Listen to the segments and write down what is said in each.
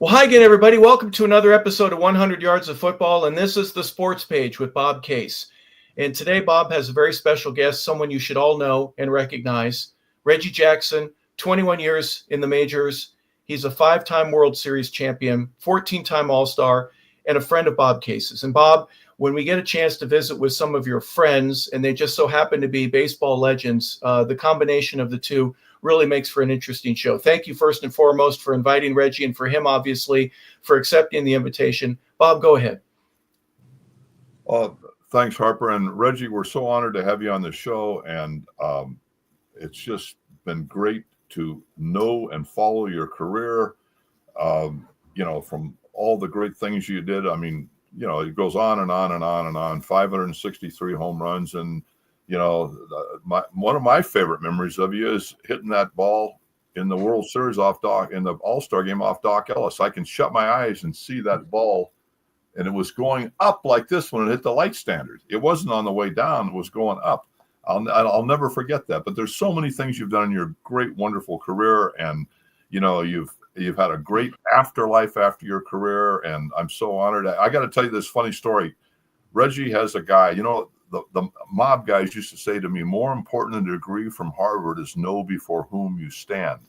Well, hi again, everybody. Welcome to another episode of 100 Yards of Football, and this is the Sports Page with Bob Case. And today, Bob has a very special guest, someone you should all know and recognize, Reggie Jackson, 21 years in the majors. He's a five-time World Series champion, 14-time All-Star, and a friend of Bob Case's. And Bob, when we get a chance to visit with some of your friends, and they just so happen to be baseball legends, the combination of the two really makes for an interesting show. Thank you first and foremost for inviting Reggie, and for him, obviously, for accepting the invitation. Bob, go ahead. Uh, Thanks, Harper. And Reggie, we're so honored to have you on the show. And it's just been great to know and follow your career, from all the great things you did. I mean, it goes on and on and on and on, 563 home runs. And, one of my favorite memories of you is hitting that ball in the World Series in the All-Star game off Doc Ellis. I can shut my eyes and see that ball, and it was going up like this when it hit the light standard. It wasn't on the way down; it was going up. I'll never forget that. But there's so many things you've done in your great, wonderful career, and you've had a great afterlife after your career, and I'm so honored. I got to tell you this funny story. Reggie has a guy, the mob guys used to say to me, more important than a degree from Harvard is know before whom you stand.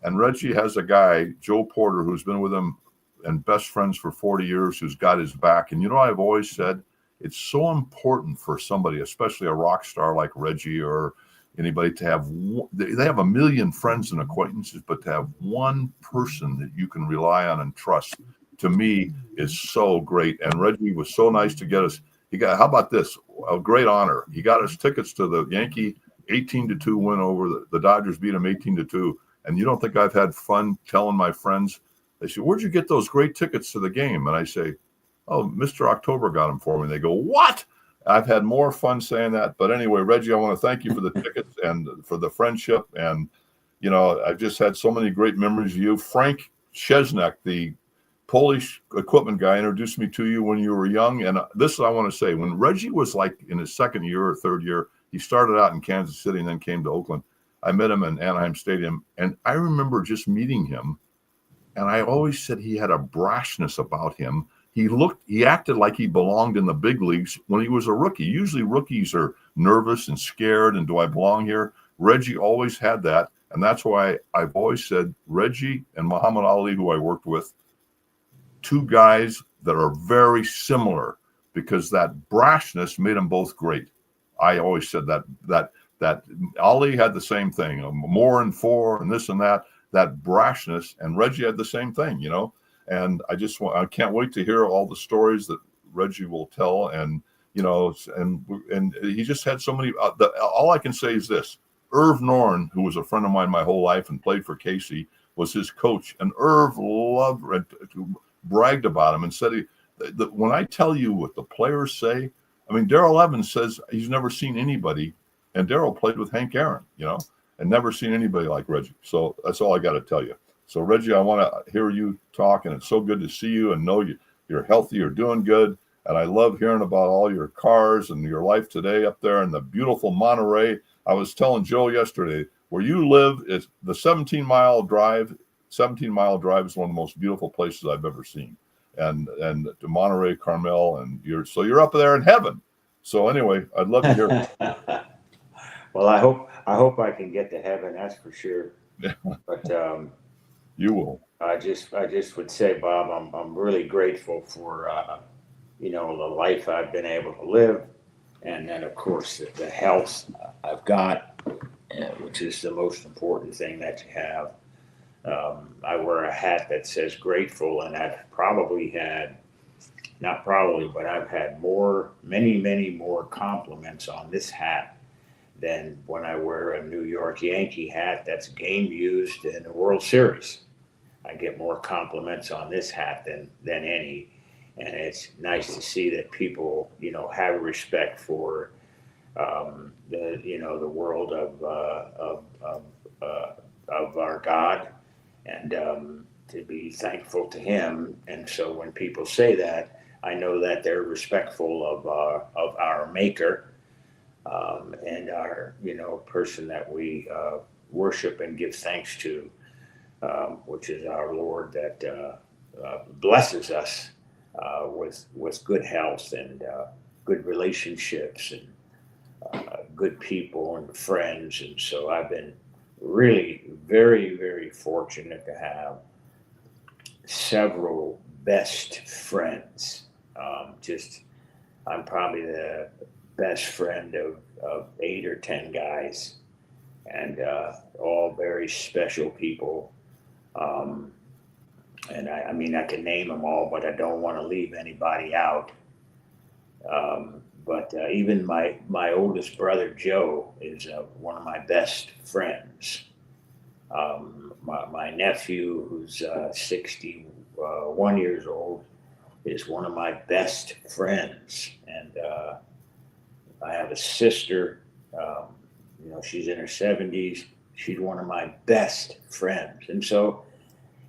And Reggie has a guy, Joe Porter, who's been with him and best friends for 40 years, who's got his back. And I've always said it's so important for somebody, especially a rock star like Reggie or anybody, to have, they have a million friends and acquaintances, but to have one person that you can rely on and trust, to me, is so great. And Reggie was so nice to get us. How about this? A great honor. He got us tickets to the Yankee 18-2 win over the Dodgers, beat them 18-2. And you don't think I've had fun telling my friends? They say, "Where'd you get those great tickets to the game?" And I say, "Oh, Mr. October got them for me." They go, "What?" I've had more fun saying that. But anyway, Reggie, I want to thank you for the tickets and for the friendship. And, I've just had so many great memories of you. Frank Szczesnek, the Polish equipment guy, introduced me to you when you were young. And this I want to say, when Reggie was like in his second year or third year, he started out in Kansas City and then came to Oakland. I met him in Anaheim Stadium, and I remember just meeting him. And I always said he had a brashness about him. He acted like he belonged in the big leagues when he was a rookie. Usually rookies are nervous and scared, and do I belong here? Reggie always had that. And that's why I've always said Reggie and Muhammad Ali, who I worked with, two guys that are very similar, because that brashness made them both great. I always said that Ali had the same thing, more and four and this and that brashness, and Reggie had the same thing, and I can't wait to hear all the stories that Reggie will tell. And, and he just had so many, all I can say is this: Irv Norn, who was a friend of mine my whole life and played for Casey, was his coach. And Irv bragged about him and said, when I tell you what the players say, I mean, Darrell Evans says he's never seen anybody, and Darrell played with Hank Aaron, and never seen anybody like Reggie. So that's all I got to tell you. So Reggie, I want to hear you talk, and it's so good to see you and know you're healthy, you're doing good. And I love hearing about all your cars and your life today up there in the beautiful Monterey. I was telling Joe yesterday, where you live is the 17-mile drive. 17-mile drive is one of the most beautiful places I've ever seen. And to Monterey, Carmel, and you're up there in heaven. So anyway, I'd love to hear. Well, I hope I can get to heaven. That's for sure. But you will. I just would say, Bob, I'm really grateful for the life I've been able to live, and then of course the health I've got, which is the most important thing that you have. I wear a hat that says grateful, and I've probably had, not probably, but I've had many more compliments on this hat than when I wear a New York Yankee hat that's game used in the World Series. I get more compliments on this hat than any, and it's nice to see that people have respect for the world of our God, and to be thankful to Him. And so when people say that, I know that they're respectful of our Maker, and our person that we worship and give thanks to. which is our Lord that blesses us with good health and good relationships and good people and friends. And so I've been really very, very fortunate to have several best friends. I'm probably the best friend of 8 or 10 guys, and all very special people. And I mean, I can name them all, but I don't want to leave anybody out. But even my oldest brother, Joe, is one of my best friends. My nephew, who's 61 years old, is one of my best friends. And I have a sister, she's in her 70s. She's one of my best friends. And so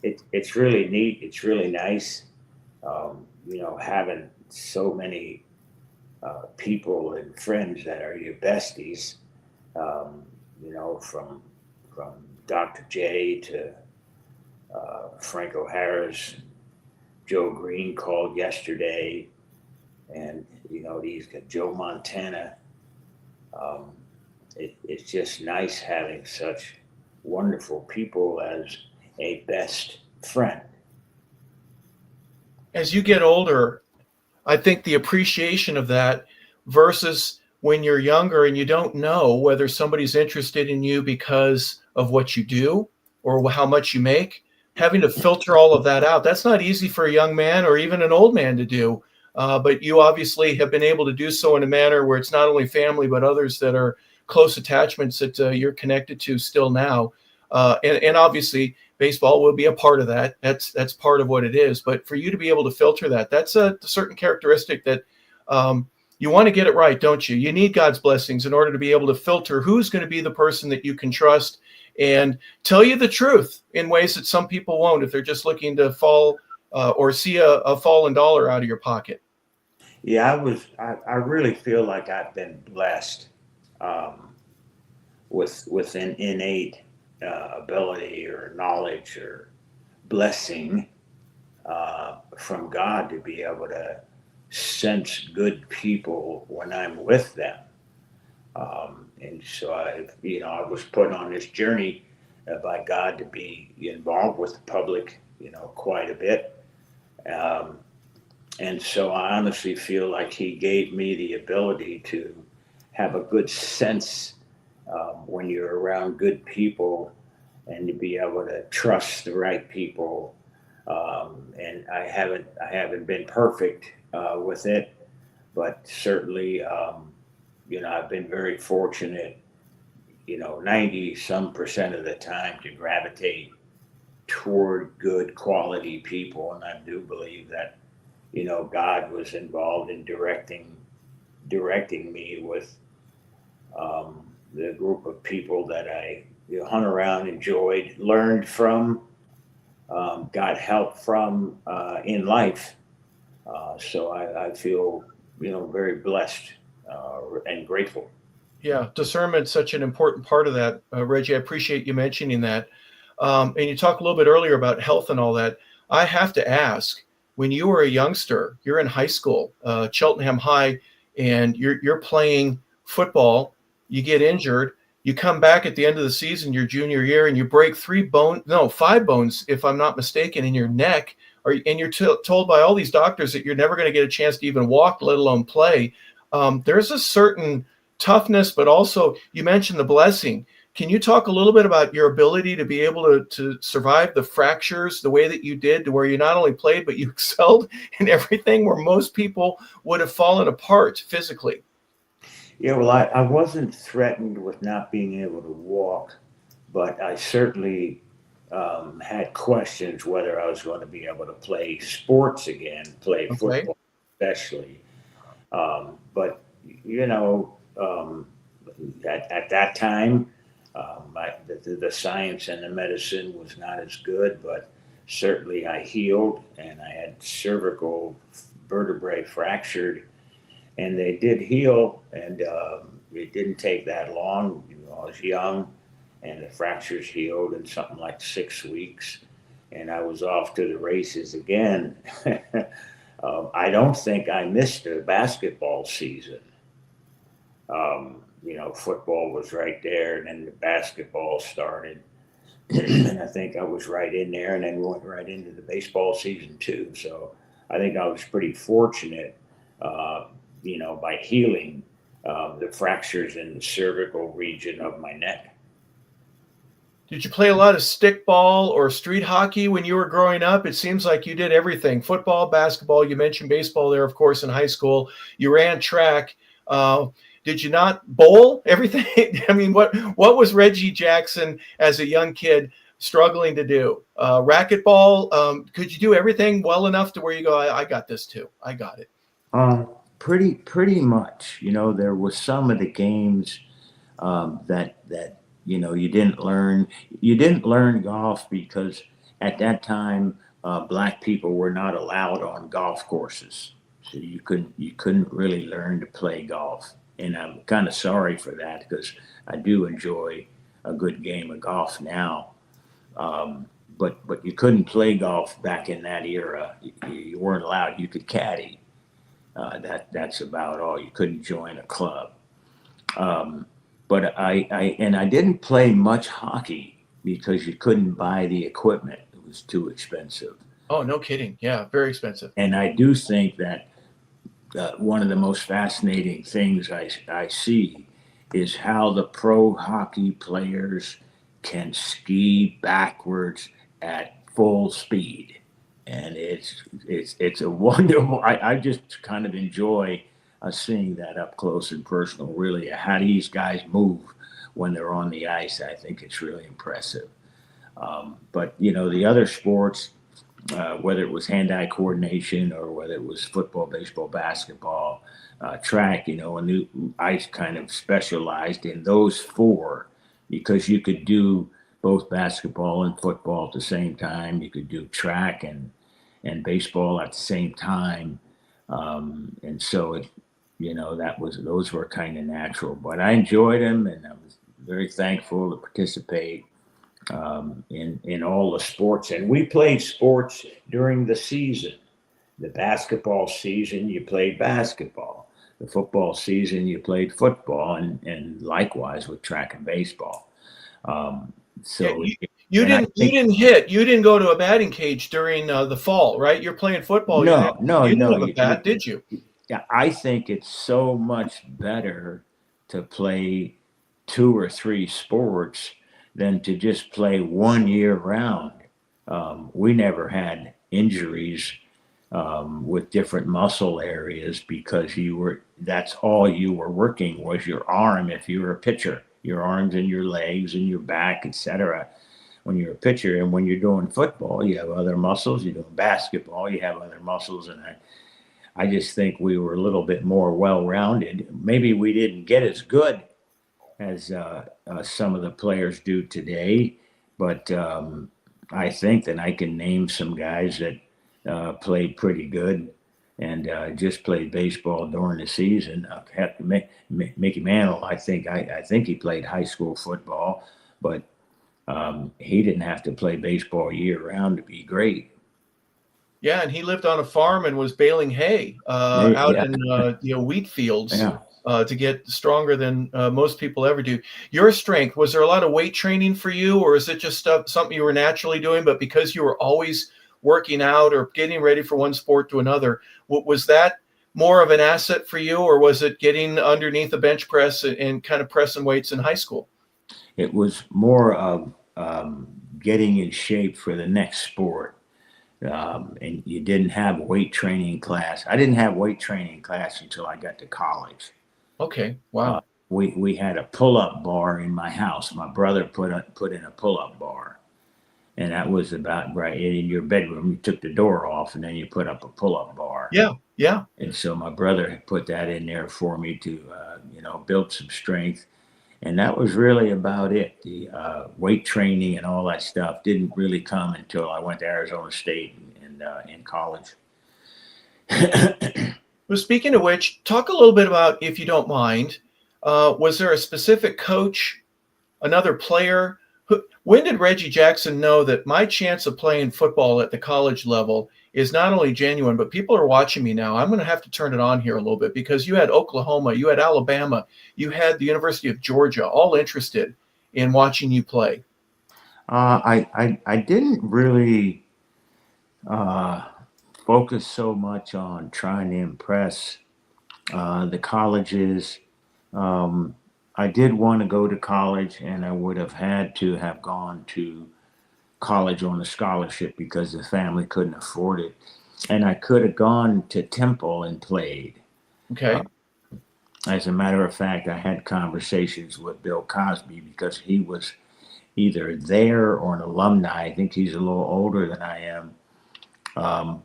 it's really neat. It's really nice, having so many people and friends that are your besties, from Dr. J to Frank O'Hara's. Joe Green called yesterday, and these got Joe Montana. It's just nice having such wonderful people as a best friend. As you get older, I think the appreciation of that versus when you're younger and you don't know whether somebody's interested in you because of what you do or how much you make, having to filter all of that out, that's not easy for a young man or even an old man to do. But you obviously have been able to do so in a manner where it's not only family, but others that are close attachments that you're connected to still now. And obviously, baseball will be a part of that. That's part of what it is. But for you to be able to filter that, that's a certain characteristic that you want to get it right, don't you? You need God's blessings in order to be able to filter who's going to be the person that you can trust and tell you the truth in ways that some people won't if they're just looking to fall or see a fallen dollar out of your pocket. Yeah, I really feel like I've been blessed with an innate ability or knowledge or blessing from God to be able to sense good people when I'm with them. And so I was put on this journey by God to be involved with the public, quite a bit. And so I honestly feel like He gave me the ability to have a good sense when you're around good people and to be able to trust the right people. And I haven't been perfect with it, but certainly, I've been very fortunate, 90% of the time to gravitate toward good quality people. And I do believe that, God was involved in directing me with the group of people that I hung around, enjoyed, learned from, got help from in life. So I feel, very blessed and grateful. Yeah, discernment's such an important part of that, Reggie. I appreciate you mentioning that. And you talked a little bit earlier about health and all that. I have to ask, when you were a youngster, you're in high school, Cheltenham High, and you're playing football, you get injured, you come back at the end of the season, your junior year, and you break 5 bones, if I'm not mistaken, in your neck, and you're told by all these doctors that you're never going to get a chance to even walk, let alone play. There's a certain toughness, but also you mentioned the blessing. Can you talk a little bit about your ability to be able to survive the fractures the way that you did, to where you not only played, but you excelled in everything where most people would have fallen apart physically? Yeah, well, I wasn't threatened with not being able to walk, but I certainly had questions whether I was going to be able to play sports again, play Okay. football especially. But, at that time, the science and the medicine was not as good, but certainly I healed, and I had cervical vertebrae fractured, and they did heal, and it didn't take that long. I was young, and the fractures healed in something like 6 weeks, and I was off to the races again. I don't think I missed a basketball season. Football was right there, and then the basketball started. And I think I was right in there, and then we went right into the baseball season too. So I think I was pretty fortunate, by healing the fractures in the cervical region of my neck. Did you play a lot of stickball or street hockey when you were growing up? It seems like you did everything: football, basketball. You mentioned baseball there, of course, in high school. You ran track. Did you not bowl? Everything. I mean, what was Reggie Jackson as a young kid struggling to do? Racquetball. Could you do everything well enough to where you go, I got this too. I got it. Pretty much. There was some of the games that you didn't learn. You didn't learn golf because at that time black people were not allowed on golf courses, so you couldn't really learn to play golf. And I'm kind of sorry for that because I do enjoy a good game of golf now. But you couldn't play golf back in that era. You weren't allowed. You could caddy. That's about all. You couldn't join a club. But I didn't play much hockey because you couldn't buy the equipment. It was too expensive. Oh, no kidding. Yeah, very expensive. And I do think that one of the most fascinating things I see is how the pro hockey players can ski backwards at full speed. And it's a wonderful, I just kind of enjoy seeing that up close and personal, really, how these guys move when they're on the ice. I think it's really impressive. But the other sports, whether it was hand-eye coordination or whether it was football, baseball, basketball, track, and I kind of specialized in those four because you could do both basketball and football at the same time. You could do track and baseball at the same time. And so those were kind of natural, but I enjoyed them, and I was very thankful to participate in all the sports. And we played sports during the season. The basketball season, you played basketball. The football season, you played football, and likewise with track and baseball. You didn't go to a batting cage during the fall, right? You're playing football. No. You didn't have a bat, did you? Yeah, I think it's so much better to play 2 or 3 sports than to just play one year round. We never had injuries with different muscle areas because that's all you were working was your arm. If you were a pitcher, your arms and your legs and your back, etc. When you're a pitcher, and when you're doing football, you have other muscles. You're doing basketball, you have other muscles, and I just think we were a little bit more well-rounded. Maybe we didn't get as good as some of the players do today, but I think that I can name some guys that played pretty good and just played baseball during the season. Mickey Mantle, I think he played high school football, but he didn't have to play baseball year-round to be great. Yeah, and he lived on a farm and was baling hay out in wheat fields to get stronger than most people ever do. Your strength, was there a lot of weight training for you, or is it just something you were naturally doing, but because you were always working out or getting ready for one sport to another, was that more of an asset for you, or was it getting underneath a bench press and kind of pressing weights in high school? It was more of getting in shape for the next sport. And you didn't have weight training class. I didn't have weight training class until I got to college. Okay. Wow. We had a pull-up bar in my house. My brother put in a pull-up bar, and that was about right in your bedroom. You took the door off, and then you put up a pull-up bar. Yeah. And so my brother had put that in there for me to, build some strength. And that was really about it. The weight training and all that stuff didn't really come until I went to Arizona State and in college. Well, speaking of which, talk a little bit about, if you don't mind, was there a specific coach another player? When did Reggie Jackson know that my chance of playing football at the college level is not only genuine, but people are watching me now? I'm going to have to turn it on here a little bit, because you had Oklahoma, you had Alabama, you had the University of Georgia, all interested in watching you play. I didn't really focus so much on trying to impress the colleges. I did want to go to college, and I would have had to have gone to college on a scholarship because the family couldn't afford it. And I could have gone to Temple and played. Okay. As a matter of fact, I had conversations with Bill Cosby because he was either there or an alumni. I think he's a little older than I am.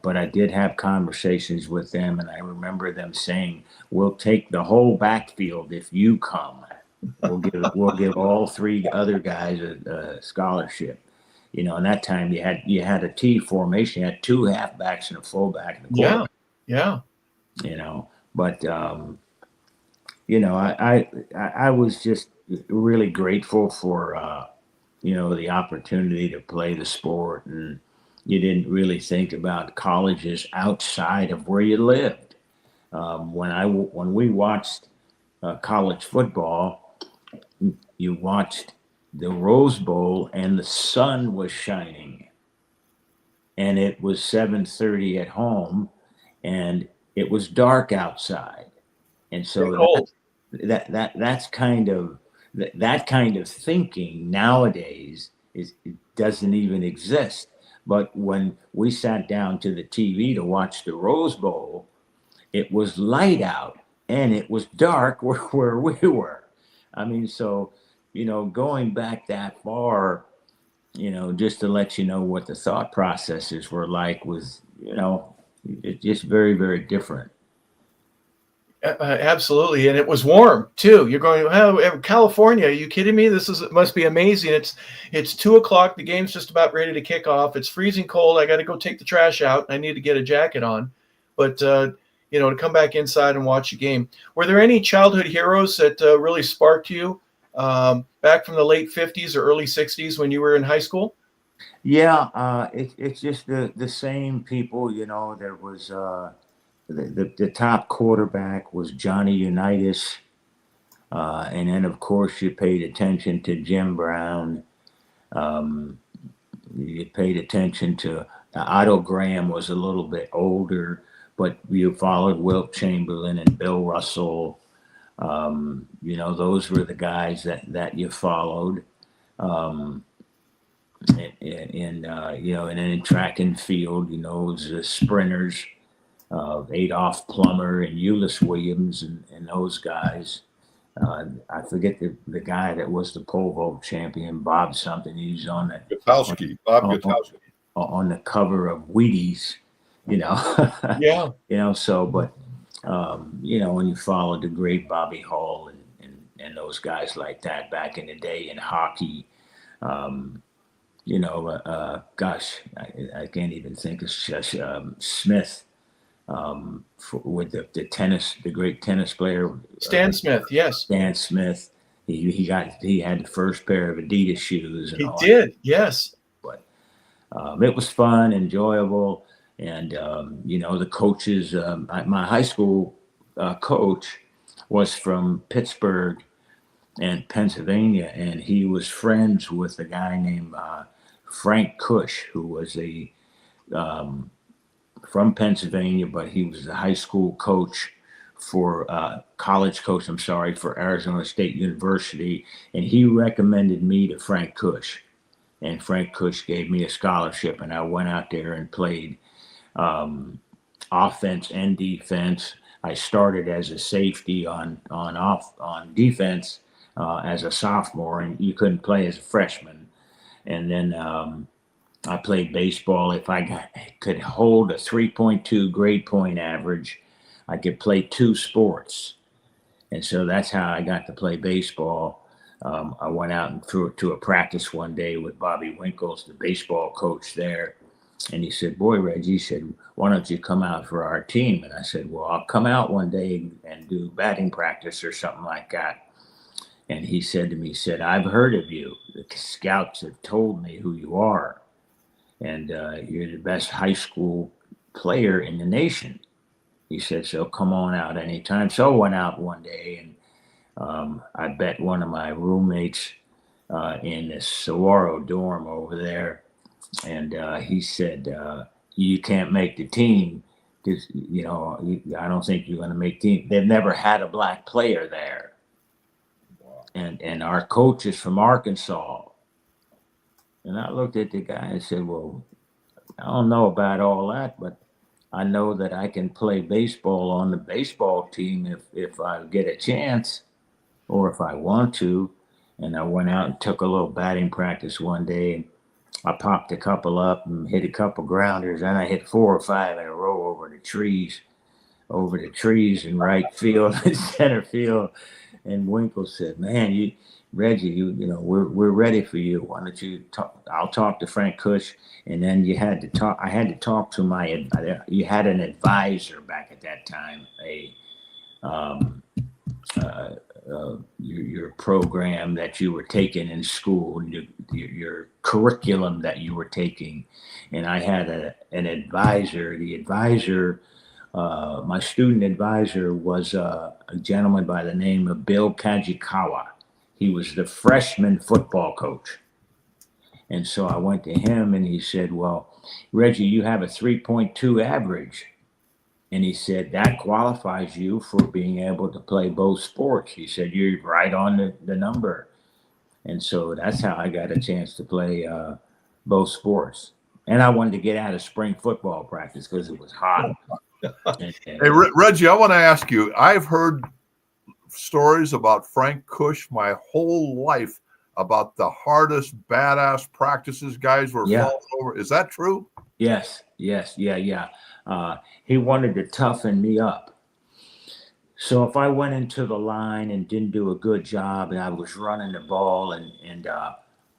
But I did have conversations with them, and I remember them saying, "We'll take the whole backfield if you come. We'll give all three other guys a scholarship." You know, and that time you had a T formation. You had two halfbacks and a fullback and a quarterback. Yeah. You know, but you know, I was just really grateful for you know, the opportunity to play the sport, and you didn't really think about colleges outside of where you lived. When we watched college football, you watched the Rose Bowl, and the sun was shining, and it was 7:30 at home, and it was dark outside, and so that's kind of that kind of thinking nowadays it doesn't even exist. But when we sat down to the TV to watch the Rose Bowl, it was light out and it was dark where we were. I mean, so, you know, going back that far, you know, just to let you know what the thought processes were like was, you know, it's just very, very different. Absolutely, and it was warm too. You're going, oh, California? Are you kidding me? Must be amazing. It's 2 o'clock. The game's just about ready to kick off. It's freezing cold. I got to go take the trash out. I need to get a jacket on, but you know, to come back inside and watch a game. Were there any childhood heroes that really sparked you back from the late '50s or early '60s when you were in high school? Yeah, it's just the same people. You know, there was. The top quarterback was Johnny Unitas. And then, of course, you paid attention to Jim Brown. Um, you paid attention to Otto Graham was a little bit older, but you followed Wilt Chamberlain and Bill Russell. You know, those were the guys that you followed. Um, you know, and then in track and field, you know, it was the sprinters of Adolph Plummer and Euless Williams and those guys. I forget the guy that was the pole vault champion, Bob something. He's on that Bob Gutowski. On the cover of Wheaties, you know. Yeah. You know, so but you know, when you followed the great Bobby Hall and those guys like that back in the day in hockey, you know, gosh, I can't even think of Smith. With the tennis, the great tennis player Stan Smith, yes. Stan Smith, he had the first pair of Adidas shoes. And he did, yes. But it was fun, enjoyable, and you know, the coaches. My high school coach was from Pittsburgh and Pennsylvania, and he was friends with a guy named Frank Cush, who was from Pennsylvania, but he was the high school coach for college coach, I'm sorry, for Arizona State University. And he recommended me to Frank Cush. And Frank Cush gave me a scholarship, and I went out there and played offense and defense. I started as a safety on defense as a sophomore, and you couldn't play as a freshman. And then I played baseball. If I could hold a 3.2 grade point average, I could play two sports. And so that's how I got to play baseball. I went out and threw it to a practice one day with Bobby Winkles, the baseball coach there. And he said, "Boy, Reggie," he said, "why don't you come out for our team?" And I said, "Well, I'll come out one day and do batting practice or something like that." And he said to me, he said, "I've heard of you. The scouts have told me who you are. And you're the best high school player in the nation." He said, "So come on out anytime." So I went out one day, and I bet one of my roommates in the Saguaro dorm over there, and he said, "You can't make the team because I don't think you're going to make team." They've never had a black player there, and our coach is from Arkansas. And I looked at the guy and said, "Well, I don't know about all that, but I know that I can play baseball on the baseball team if I get a chance or if I want to." And I went out and took a little batting practice one day. And I popped a couple up and hit a couple grounders. And I hit 4 or 5 in a row over the trees in right field and center field. And Winkle said, "Man, Reggie, we're ready for you. Why don't you talk? I'll talk to Frank Kush." And then I had to talk to you had an advisor back at that time, your program that you were taking in school, your curriculum that you were taking. And I had an advisor. The advisor, my student advisor was a gentleman by the name of Bill Kajikawa. He was the freshman football coach. And so I went to him and he said, "Well, Reggie, you have a 3.2 average." And he said, "That qualifies you for being able to play both sports." He said, "You're right on the number." And so that's how I got a chance to play both sports. And I wanted to get out of spring football practice because it was hot. Hey, Reggie, I want to ask you, I've heard stories about Frank Kush my whole life about the hardest badass practices guys were falling over. Is that true? Yes. He wanted to toughen me up. So if I went into the line and didn't do a good job and I was running the ball and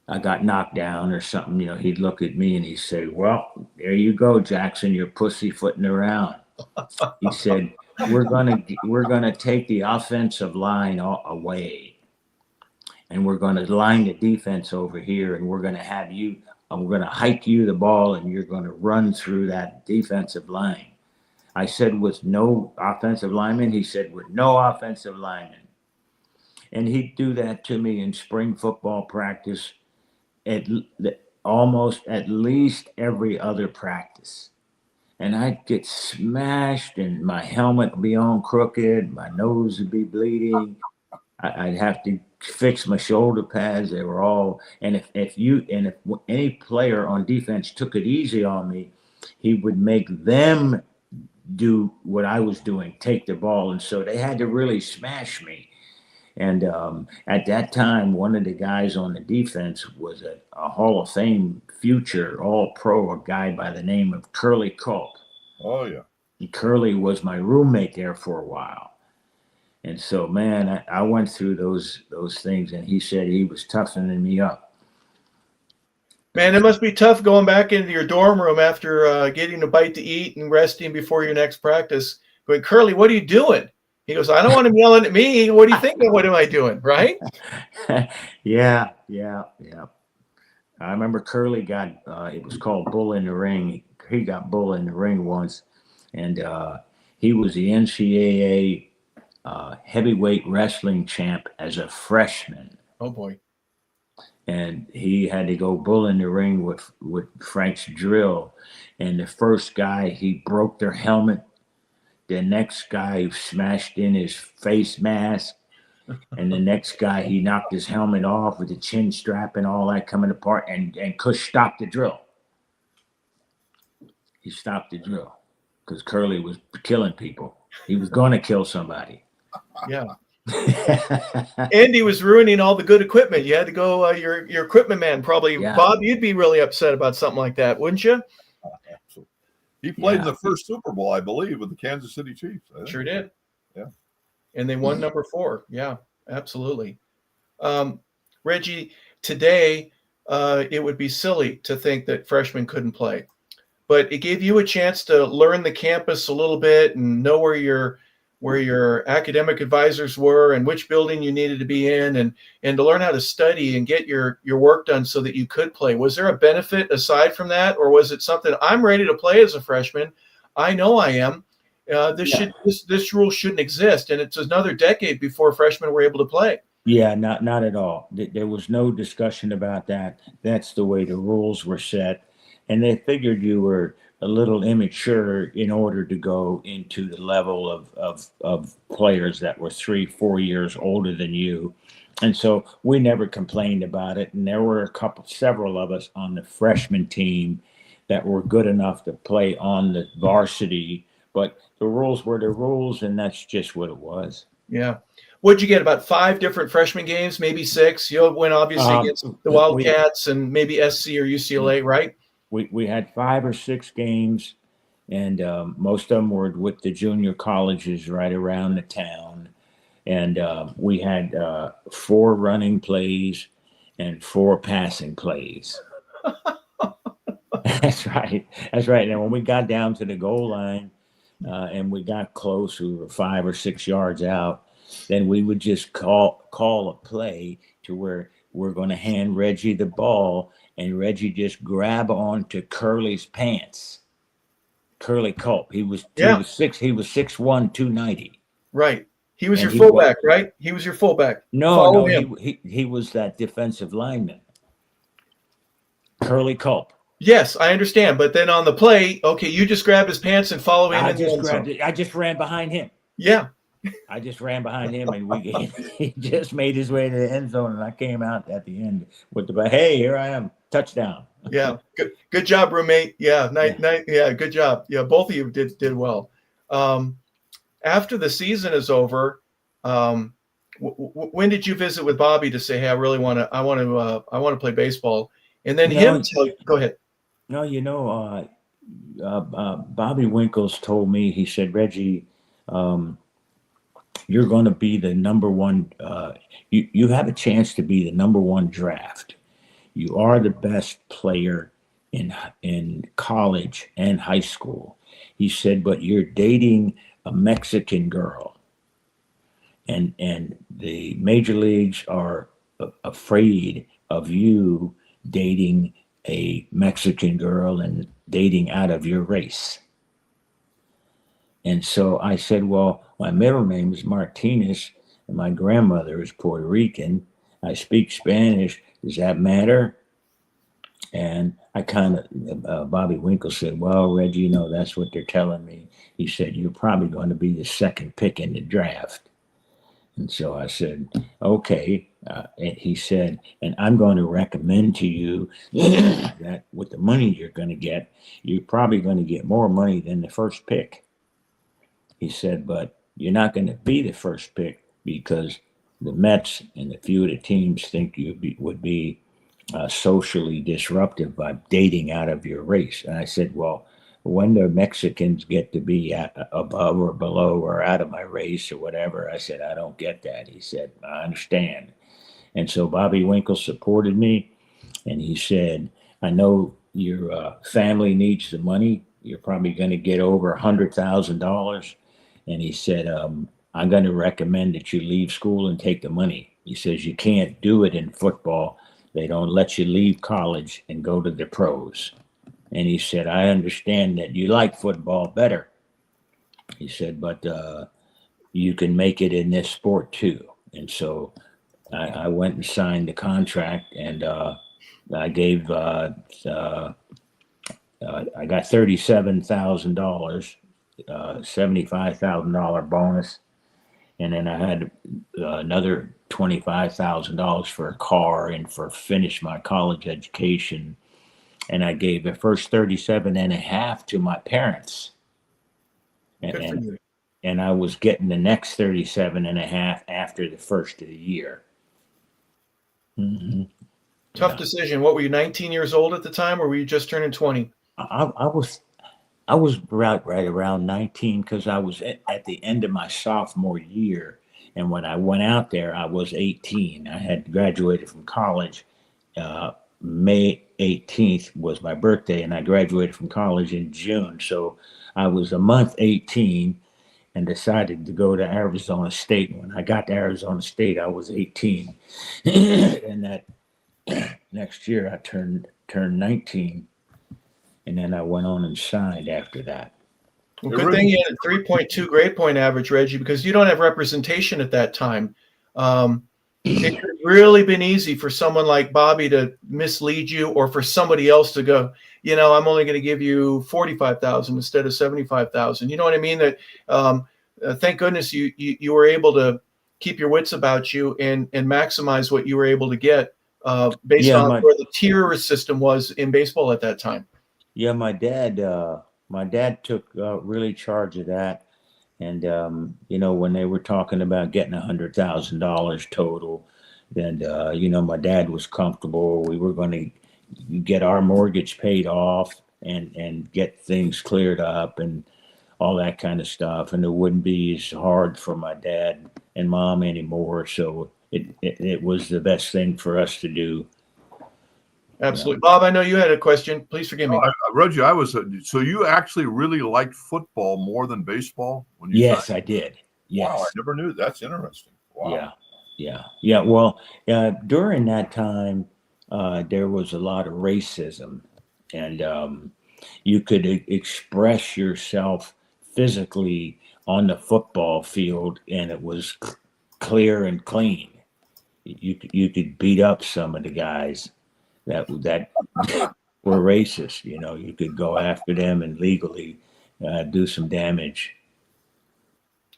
I got knocked down or something, he'd look at me and he'd say, "Well, there you go, Jackson, you're pussyfooting around." He said, we're gonna take the offensive line away. And we're going to line the defense over here, and we're going to hike you the ball, and you're going to run through that defensive line. I said, "With no offensive lineman?" He said, "With no offensive lineman." And he'd do that to me in spring football practice almost at least every other practice. And I'd get smashed, and my helmet would be on crooked, my nose would be bleeding. I'd have to fix my shoulder pads. They were all, and if any player on defense took it easy on me, he would make them do what I was doing, take the ball. And so they had to really smash me. And at that time, one of the guys on the defense was a Hall of Fame future All-Pro, a guy by the name of Curly Culp. Oh, yeah. And Curly was my roommate there for a while. And so, man, I went through those things, and he said he was toughening me up. Man, it must be tough going back into your dorm room after getting a bite to eat and resting before your next practice. Going, "Curly, what are you doing?" He goes, "I don't want him yelling at me. What do you think? What am I doing?" Right? Yeah. I remember Curly got, it was called Bull in the Ring. He got Bull in the Ring once, and he was the NCAA heavyweight wrestling champ as a freshman. Oh boy. And he had to go Bull in the Ring with Frank's drill. And the first guy, he broke their helmet. The next guy smashed in his face mask. And the next guy, he knocked his helmet off with the chin strap and all that coming apart. And Kush stopped the drill. He stopped the drill because Curly was killing people. He was going to kill somebody. Yeah. And he was ruining all the good equipment. You had to go, your equipment man probably, Bob, you'd be really upset about something like that, wouldn't you? Absolutely. He played in the first Super Bowl, I believe, with the Kansas City Chiefs. Sure did. Yeah. And they won number 4. Yeah, absolutely. Reggie, today, it would be silly to think that freshmen couldn't play, but it gave you a chance to learn the campus a little bit and know where where your academic advisors were and which building you needed to be in, and to learn how to study and get your work done so that you could play. Was there a benefit aside from that, or was it something, I'm ready to play as a freshman, I know I am, this rule shouldn't exist, and it's another decade before freshmen were able to play? Yeah, not at all. There was no discussion about that. That's the way the rules were set, and they figured you were a little immature in order to go into the level of players that were 3-4 years older than you. And so we never complained about it. And there were several of us on the freshman team that were good enough to play on the varsity, but the rules were the rules, and that's just what it was. Yeah. What'd you get? About 5 different freshman games, maybe 6. You'll win obviously against the Wildcats and maybe SC or UCLA, right? We had 5 or 6 games, and most of them were with the junior colleges right around the town. And we had 4 running plays and 4 passing plays. That's right. That's right. And when we got down to the goal line and we got close, we were 5 or 6 yards out, then we would just call a play to where we're going to hand Reggie the ball, and Reggie just grab onto Curly's pants. Curly Culp. He was 6'1", 290. Right. He was your fullback, right? He was your fullback. No, he was that defensive lineman. Curly Culp. Yes, I understand. But then on the play, okay, you just grab his pants and follow him. I just ran behind him. Yeah. I just ran behind him, and he just made his way to the end zone, and I came out at the end with the, hey, here I am, touchdown. Yeah, good job, roommate. Yeah, yeah, good job. Yeah, both of you did well. After the season is over, when did you visit with Bobby to say, hey, I want to play baseball? And then go ahead. No, Bobby Winkles told me, he said, Reggie, you're going to be the number one. You have a chance to be the number one draft. You are the best player in college and high school. He said, but you're dating a Mexican girl, and the major leagues are afraid of you dating a Mexican girl and dating out of your race. And so I said, well, my middle name is Martinez, and my grandmother is Puerto Rican. I speak Spanish. Does that matter? And I Bobby Winkle said, well, Reggie, that's what they're telling me. He said, you're probably going to be the second pick in the draft. And so I said, okay. And he said, and I'm going to recommend to you that with the money you're going to get, you're probably going to get more money than the first pick. He said, but you're not going to be the first pick because the Mets and a few of the teams think you would be socially disruptive by dating out of your race. And I said, well, when the Mexicans get to be above or below or out of my race or whatever, I said, I don't get that. He said, I understand. And so Bobby Winkle supported me, and he said, I know your family needs the money. You're probably going to get over $100,000. And he said, I'm going to recommend that you leave school and take the money. He says, you can't do it in football. They don't let you leave college and go to the pros. And he said, I understand that you like football better. He said, but you can make it in this sport too. And so I went and signed the contract, and I gave, I got $37,000, $75,000 bonus. And then I had another $25,000 for a car and for finish my college education. And I gave the first 37.5 to my parents. And I was getting the next 37.5 after the first of the year. Mm-hmm. Tough decision. What were you, 19 years old at the time, or were you just turning 20? I was right around 19 because I was at the end of my sophomore year. And when I went out there, I was 18. I had graduated from college. May 18th was my birthday, and I graduated from college in June. So I was a month 18, and decided to go to Arizona State. When I got to Arizona State, I was 18, and that next year I turned 19, and then I went on and signed after that. Well, good thing you had a 3.2 grade point average, Reggie, because you don't have representation at that time. It could have really been easy for someone like Bobby to mislead you, or for somebody else to go, I'm only going to give you 45,000 instead of 75,000. You know what I mean? That thank goodness you were able to keep your wits about you and maximize what you were able to get based on where the tier system was in baseball at that time. Yeah, my dad took really charge of that. And, when they were talking about getting $100,000 total, then, my dad was comfortable. We were going to get our mortgage paid off and get things cleared up and all that kind of stuff. And it wouldn't be as hard for my dad and mom anymore. So it was the best thing for us to do. Absolutely. Bob, I know you had a question. Please forgive me. Reggie, so you actually really liked football more than baseball? Yes, I did. Yes. Wow, I never knew. That's interesting. Wow. Yeah. Well, during that time, there was a lot of racism, and you could express yourself physically on the football field, and it was clear and clean. You could beat up some of the guys that were racist. You could go after them and legally do some damage.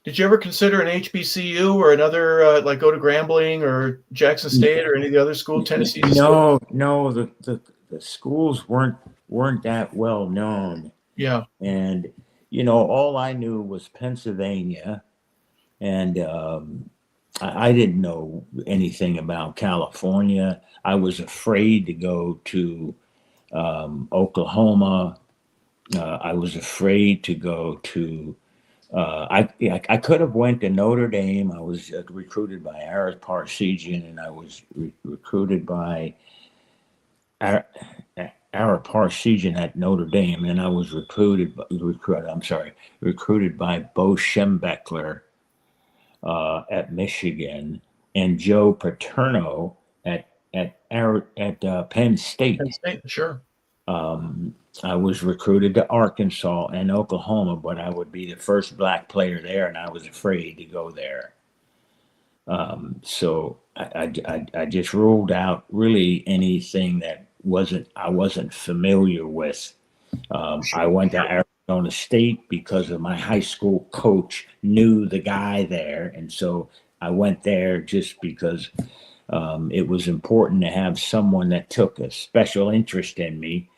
Did you ever consider an HBCU or another, like go to Grambling or Jackson State or any of the other schools, Tennessee? No, the schools weren't that well known. Yeah. And, all I knew was Pennsylvania, and I didn't know anything about California. I was afraid to go to Oklahoma. I was afraid to go to. I could have went to Notre Dame. I was recruited by Ara Parsegian, and I was recruited by Ara Parsegian at Notre Dame, and I was recruited by Bo Schembechler at Michigan, and Joe Paterno at Penn State. Penn State, sure. I was recruited to Arkansas and Oklahoma, but I would be the first black player there, and I was afraid to go there. So I just ruled out really anything that I wasn't familiar with. I went to Arizona State because of my high school coach knew the guy there, and so I went there just because it was important to have someone that took a special interest in me.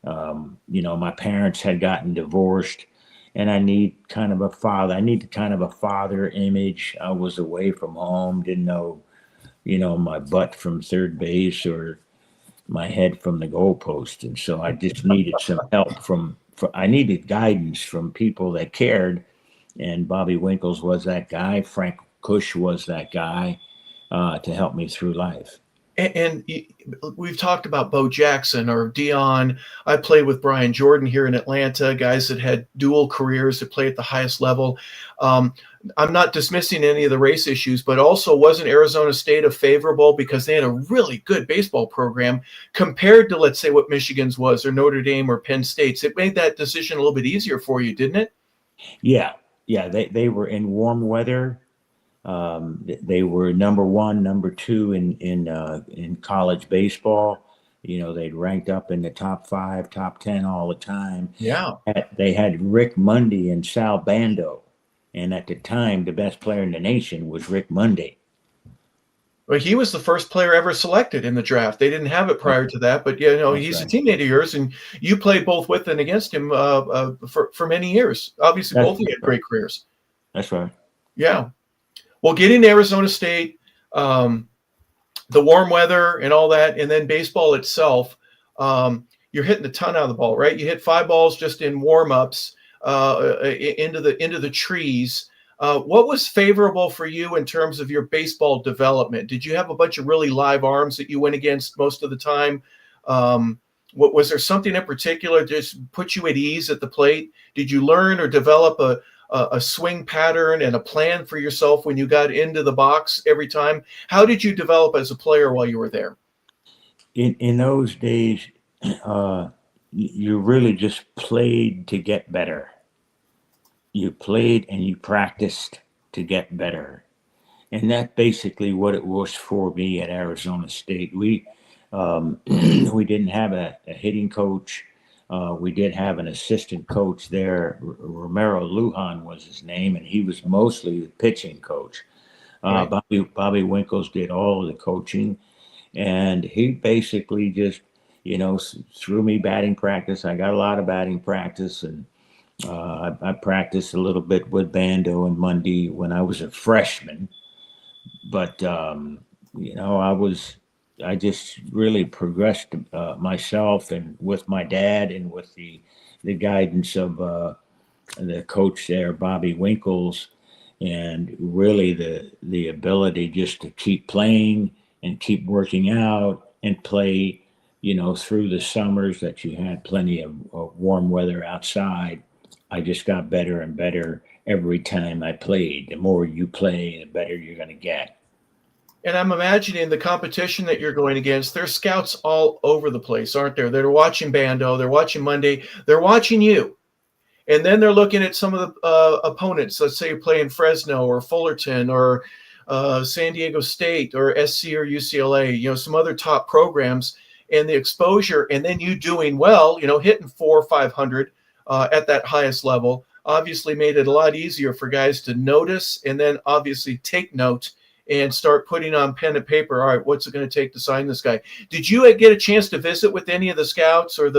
My parents had gotten divorced, and I needed kind of a father image. I was away from home, didn't know, my butt from third base or my head from the goalpost. And so I just needed some help I needed guidance from people that cared. And Bobby Winkles was that guy. Frank Cush was that guy to help me through life. And we've talked about Bo Jackson or Dion. I played with Brian Jordan here in Atlanta, guys that had dual careers that play at the highest level. I'm not dismissing any of the race issues, but also wasn't Arizona State a favorable because they had a really good baseball program compared to, let's say, what Michigan's was or Notre Dame or Penn State's. It made that decision a little bit easier for you, didn't it? Yeah. They were in warm weather. They were number one, number two in college baseball. They'd ranked up in the top 5, top 10 all the time. Yeah. They had Rick Mundy and Sal Bando. And at the time, the best player in the nation was Rick Mundy. Well, he was the first player ever selected in the draft. They didn't have it prior to that, but he's a teammate of yours, and you played both with and against him for many years. Obviously, both of you had great careers. That's right. Yeah. Well, getting to Arizona State, the warm weather and all that, and then baseball itself, you're hitting a ton out of the ball, right? You hit 5 balls just in warm-ups into the trees. What was favorable for you in terms of your baseball development? Did you have a bunch of really live arms that you went against most of the time? Was there something in particular that just put you at ease at the plate? Did you learn or develop a swing pattern and a plan for yourself when you got into the box every time? How did you develop as a player while you were there? In those days, you really just played to get better. You played and you practiced to get better. And that's basically what it was for me at Arizona State. We didn't have a hitting coach. We did have an assistant coach there. Romero Lujan was his name, and he was mostly the pitching coach. Right. Bobby Winkles did all of the coaching, and he basically just, threw me batting practice. I got a lot of batting practice, and I practiced a little bit with Bando and Mundy when I was a freshman. But I just really progressed myself, and with my dad, and with the guidance of the coach there, Bobby Winkles, and really the ability just to keep playing and keep working out and play, through the summers that you had plenty of warm weather outside. I just got better and better every time I played. The more you play, the better you're going to get. And I'm imagining the competition that you're going against. There's scouts all over the place, aren't there? They're watching Bando, they're watching Monday, they're watching you. And then they're looking at some of the opponents. Let's say you're playing Fresno or Fullerton or San Diego State or SC or UCLA, some other top programs, and the exposure, and then you doing well, hitting 400 or 500 at that highest level, obviously made it a lot easier for guys to notice and then obviously take note and start putting on pen and paper. All right, what's it going to take to sign this guy? Did you get a chance to visit with any of the scouts or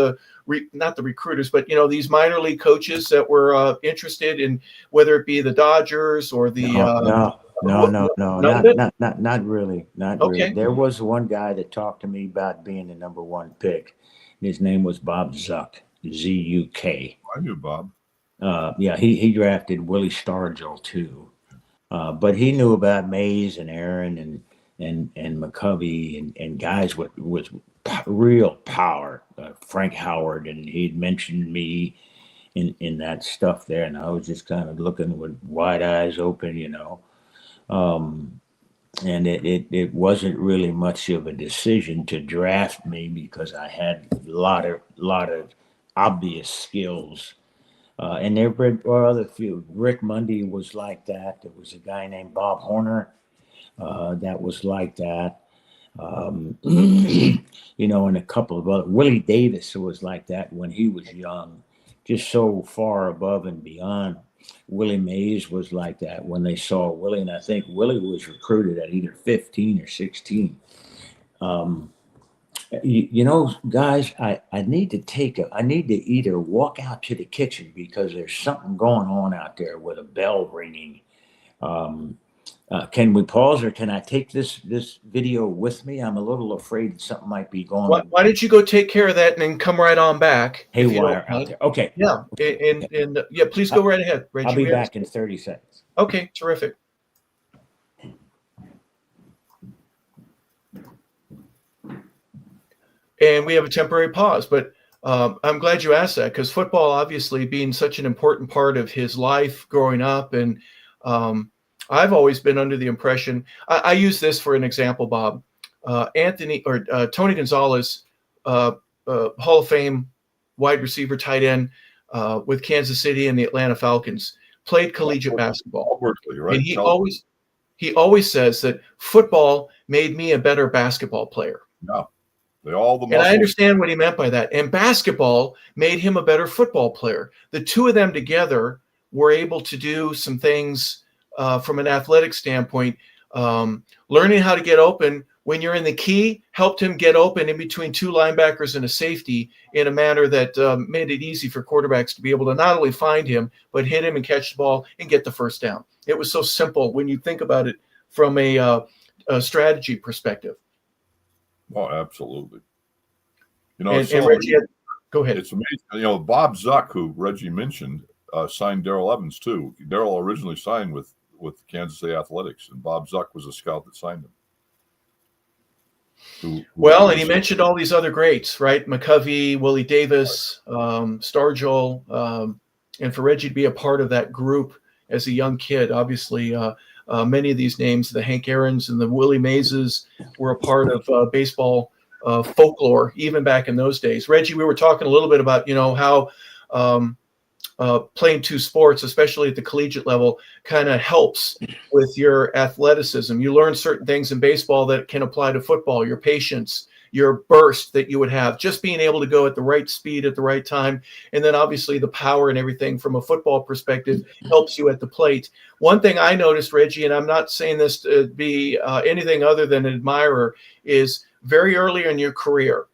not the recruiters, but these minor league coaches that were interested in, whether it be the Dodgers or the? No, not really, not Okay. really. There was one guy that talked to me about being the number one pick. His name was Bob Zuck, Z-U-K. I knew Bob. Yeah, he drafted Willie Stargell too. But he knew about Mays and Aaron and McCovey and guys with real power. Frank Howard, and he'd mentioned me in that stuff there, and I was just kind of looking with wide eyes open, and it wasn't really much of a decision to draft me because I had a lot of obvious skills. And there were other few. Rick Mundy was like that. There was a guy named Bob Horner that was like that. And a couple of other. Willie Davis was like that when he was young, just so far above and beyond. Willie Mays was like that when they saw Willie, and I think Willie was recruited at either 15 or 16. Guys, I need to either walk out to the kitchen because there's something going on out there with a bell ringing. Can we pause, or can I take this video with me? I'm a little afraid something might be going on. Why don't you go take care of that and then come right on back? Haywire out there. Okay. Yeah. And yeah, please go right ahead, Reggie. I'll be back in 30 seconds. Okay, terrific. And we have a temporary pause, but I'm glad you asked that, because football obviously being such an important part of his life growing up. And I've always been under the impression, I use this for an example, Bob. Tony Gonzalez, Hall of Fame wide receiver, tight end with Kansas City and the Atlanta Falcons, played collegiate basketball. Berkeley, right? And he always says that football made me a better basketball player. Yeah. And I understand what he meant by that. And basketball made him a better football player. The two of them together were able to do some things from an athletic standpoint. Learning how to get open when you're in the key helped him get open in between two linebackers and a safety in a manner that made it easy for quarterbacks to be able to not only find him, but hit him and catch the ball and get the first down. It was so simple when you think about it from a strategy perspective. Oh, absolutely. And Reggie, go ahead. It's amazing. Bob Zuck, who Reggie mentioned, signed Darrell Evans too. Darrell originally signed with Kansas City Athletics, and Bob Zuck was a scout that signed him. And he mentioned all these other greats, right? McCovey, Willie Davis, Stargell, and for Reggie to be a part of that group as a young kid. Obviously, many of these names, the Hank Aaron's and the Willie Mays, were a part of baseball folklore, even back in those days. Reggie, we were talking a little bit about, how playing two sports, especially at the collegiate level, kind of helps with your athleticism. You learn certain things in baseball that can apply to football, your patience, your burst that you would have, just being able to go at the right speed at the right time. And then obviously the power and everything from a football perspective helps you at the plate. One thing I noticed, Reggie, and I'm not saying this to be anything other than an admirer, is very early in your career,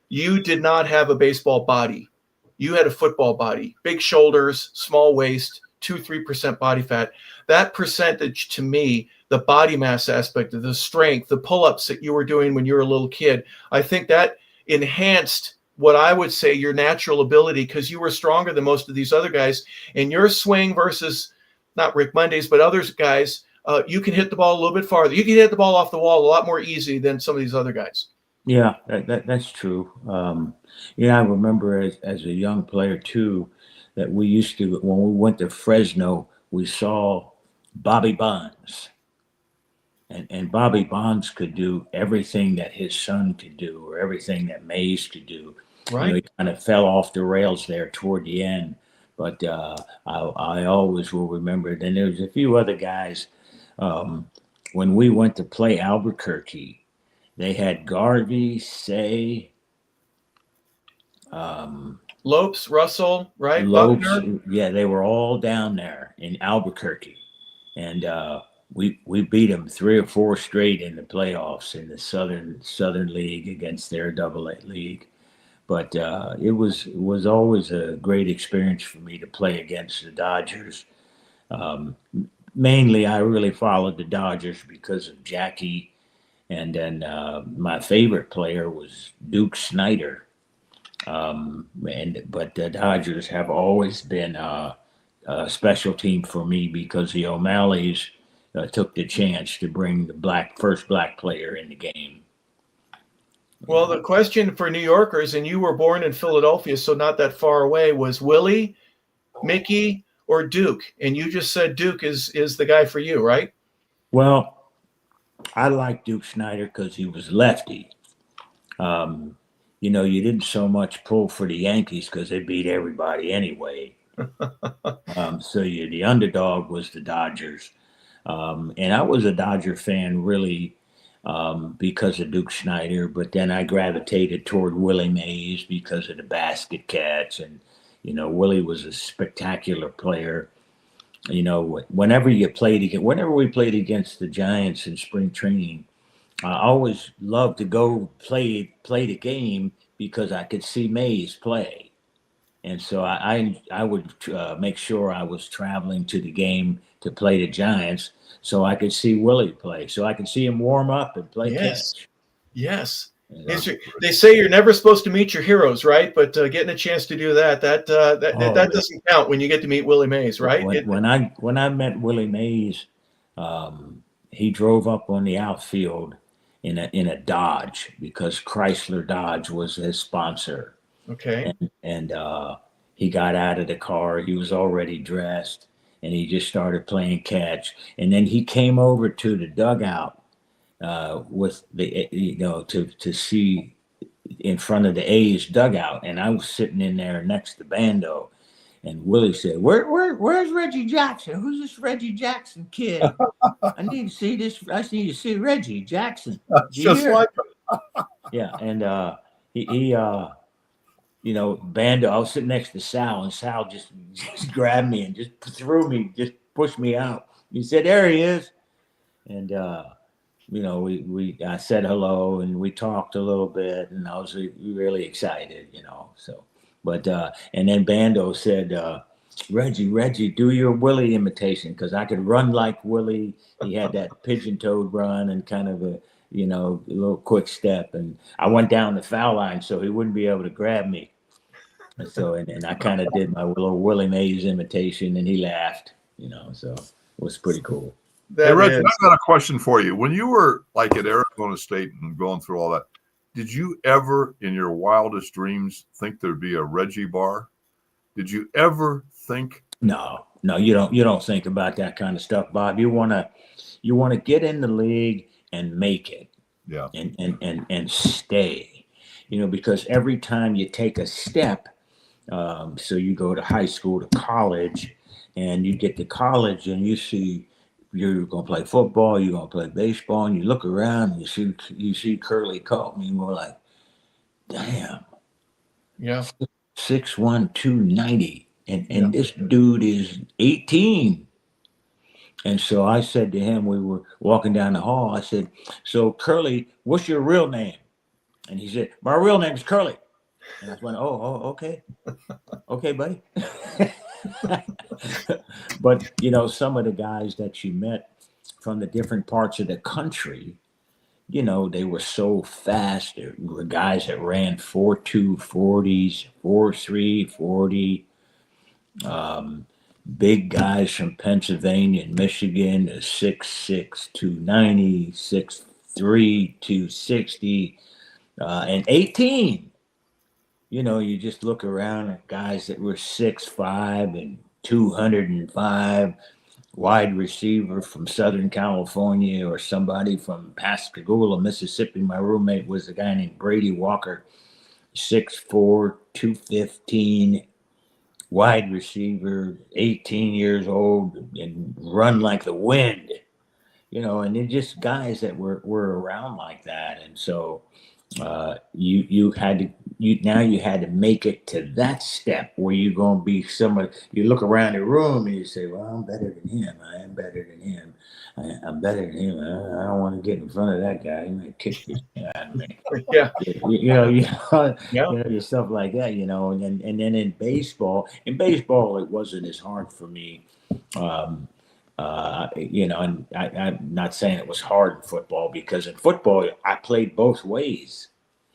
you did not have a baseball body. You had a football body, big shoulders, small waist, 2-3% body fat. That percentage, to me, the body mass aspect of the strength, the pull-ups that you were doing when you were a little kid, I think that enhanced what I would say your natural ability, because you were stronger than most of these other guys. And your swing versus not Rick Mondays, but other guys, you can hit the ball a little bit farther. You can hit the ball off the wall a lot more easy than some of these other guys. Yeah, that's true. I remember as a young player too, that we used to, when we went to Fresno, we saw Bobby Bonds. And Bobby Bonds could do everything that his son could do, or everything that Mays could do. Right. He kind of fell off the rails there toward the end. But I always will remember it. And there's a few other guys. When we went to play Albuquerque, they had Garvey, Say, Lopes, Russell, right? Lopes. Buckner. Yeah, they were all down there in Albuquerque. And we beat them 3 or 4 straight in the playoffs in the Southern League against their Double-A league. But it was always a great experience for me to play against the Dodgers. Mainly, I really followed the Dodgers because of Jackie. And then my favorite player was Duke Snider. But the Dodgers have always been a special team for me because the O'Malleys took the chance to bring the first black player in the game. Well, the question for New Yorkers, and you were born in Philadelphia, so not that far away, was Willie, Mickey, or Duke? And you just said Duke is the guy for you, right? Well, I like Duke Snider because he was lefty. You didn't so much pull for the Yankees because they beat everybody anyway. So the underdog was the Dodgers. And I was a Dodger fan really because of Duke Snider, but then I gravitated toward Willie Mays because of the basket catch. And, Willie was a spectacular player. Whenever we played against the Giants in spring training, I always loved to go play the game because I could see Mays play. And so I would make sure I was traveling to the game to play the Giants so I could see Willie play, so I could see him warm up and play catch. Yes. They say you're never supposed to meet your heroes, right? But getting a chance to do that doesn't count when you get to meet Willie Mays, right? When I met Willie Mays, he drove up on the outfield in a Dodge because Chrysler Dodge was his sponsor. Okay. And he got out of the car. He was already dressed, and he just started playing catch. And then he came over to the dugout with to see in front of the A's dugout, and I was sitting in there next to Bando, and Willie said, "Where's Reggie Jackson? Who's this Reggie Jackson kid? I need to see this. I need to see Reggie Jackson." Just like him. Yeah, and he Bando. I was sitting next to Sal, and Sal just grabbed me and just threw me, just pushed me out. He said, "There he is," and I said hello and we talked a little bit, and I was really excited, So, but and then Bando said, Reggie, do your Willie imitation because I could run like Willie. He had that pigeon-toed run and kind of a little quick step, and I went down the foul line so he wouldn't be able to grab me. And so, and I kind of did my little Willie Mays imitation, and he laughed, So it was pretty cool. Hey, Reggie, I've got a question for you. When you were like at Arizona State and going through all that, did you ever in your wildest dreams think there'd be a Reggie bar? Did you ever think? No, you don't think about that kind of stuff, Bob. You wanna get in the league and make it. Yeah. And stay, because every time you take a step, so you go to high school, to college, and you get to college and you see you're going to play football, you're going to play baseball, and you look around and you see Curly Colton, and you're like, damn, Yeah. 6'1", 290, and this dude is 18. And so I said to him, we were walking down the hall, I said, so Curly, what's your real name? And he said, my real name is Curly. And I went, oh, okay. Okay, buddy. But, some of the guys that you met from the different parts of the country, they were so fast. There were guys that ran 4.2 40s, 4.3 40. Big guys from Pennsylvania and Michigan, 6'6", 290, 6'3", 260, and 18. You just look around at guys that were 6'5" and 205, wide receiver from Southern California or somebody from Pascagoula, Mississippi. My roommate was a guy named Brady Walker, 6'4", 215, wide receiver, 18 years old, and run like the wind, and they're just guys that were around like that. And so you had to make it to that step where you're going to be somebody. You look around the room and you say, well, I'm better than him. I am better than him. I'm better than him. I don't want to get in front of that guy. He might kick the shit out of me. Yeah. Stuff like that, and then in baseball, it wasn't as hard for me. And I'm not saying it was hard in football, because in football I played both ways,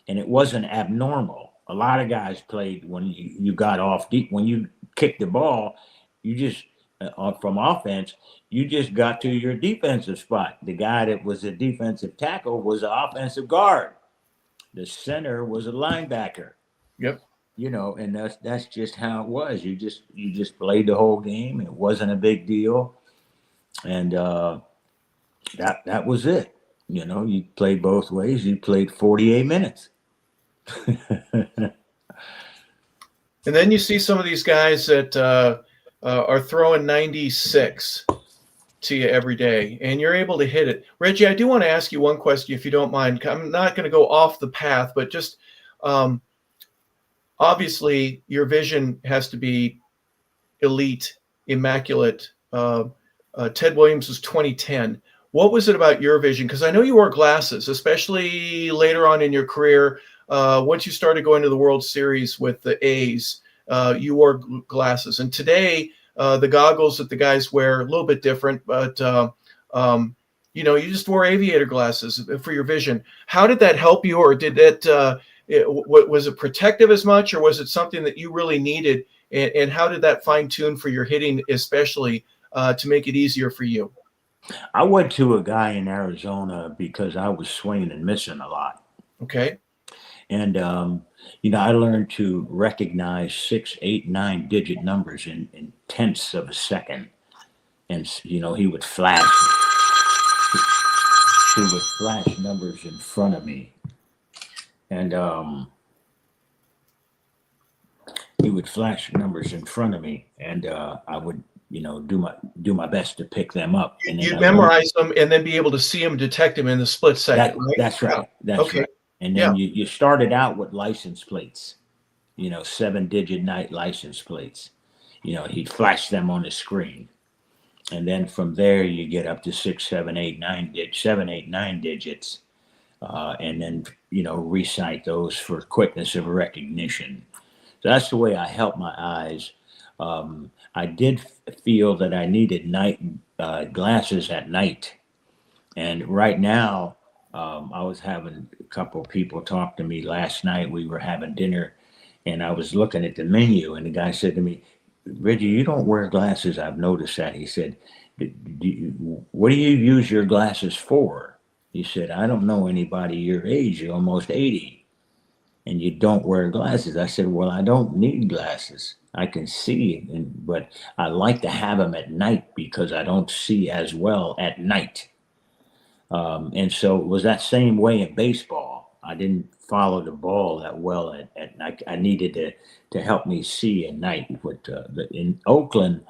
and it wasn't abnormal. A lot of guys played when you got off deep. When you kicked the ball, you just from offense, you just got to your defensive spot. The guy that was a defensive tackle was an offensive guard. The center was a linebacker. Yep. And that's just how it was. You just played the whole game. It wasn't a big deal. And that was it. You played both ways. You played 48 minutes. And then you see some of these guys that are throwing 96 to you every day, and you're able to hit it. Reggie, I do want to ask you one question, if you don't mind. I'm not going to go off the path, but just obviously your vision has to be elite, immaculate. Ted Williams was 2010. What was it about your vision? Because I know you wore glasses, especially later on in your career. Once you started going to the World Series with the A's, you wore glasses. And today, the goggles that the guys wear are a little bit different, but you just wore aviator glasses for your vision. How did that help you, or did that was it protective as much, or was it something that you really needed? And how did that fine tune for your hitting, especially to make it easier for you? I went to a guy in Arizona because I was swinging and missing a lot. Okay. And, I learned to recognize 6, 8, 9-digit numbers in tenths of a second. And, he would flash numbers in front of me. And he would flash numbers in front of me. And I would, do my best to pick them up. And you'd memorize them and then be able to see them, detect them in the split second. Right? That's right. That's okay. Right. And then you started out with license plates, 7-digit night license plates. He'd flash them on the screen. And then from there, you get up to 6, 7, 8, 9 digits. And then, recite those for quickness of recognition. So that's the way I help my eyes. I did feel that I needed night glasses at night. And right now, I was having a couple of people talk to me last night. We were having dinner, and I was looking at the menu, and the guy said to me, Reggie, you don't wear glasses. I've noticed that. He said, what do you use your glasses for? He said, I don't know anybody your age. You're almost 80. and you don't wear glasses. I said, well, I don't need glasses. I can see, but I like to have them at night because I don't see as well at night. And so it was that same way in baseball. I didn't follow the ball that well at night. I needed to help me see at night. But in Oakland,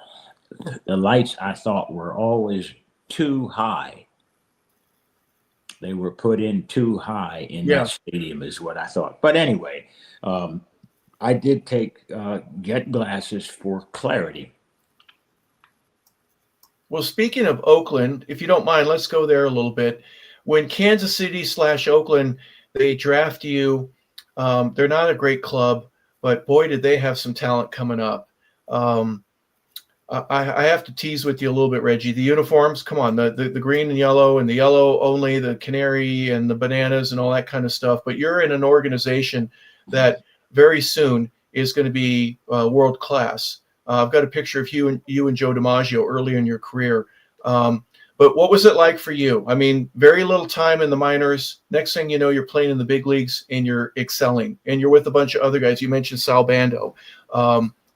the lights I thought were always too high. They were put in too high in Yeah. that stadium, is what I thought. But anyway, I did get glasses for clarity. Well, speaking of Oakland, if you don't mind, let's go there a little bit. When Kansas City / Oakland, they draft you, they're not a great club, but boy, did they have some talent coming up. I have to tease with you a little bit, Reggie. The uniforms, come on, the green and the yellow only, the canary and the bananas and all that kind of stuff. But you're in an organization that very soon is going to be world class. I've got a picture of you and Joe DiMaggio early in your career. But what was it like for you? I mean, very little time in the minors. Next thing you know, you're playing in the big leagues and you're excelling. And you're with a bunch of other guys. You mentioned Sal Bando,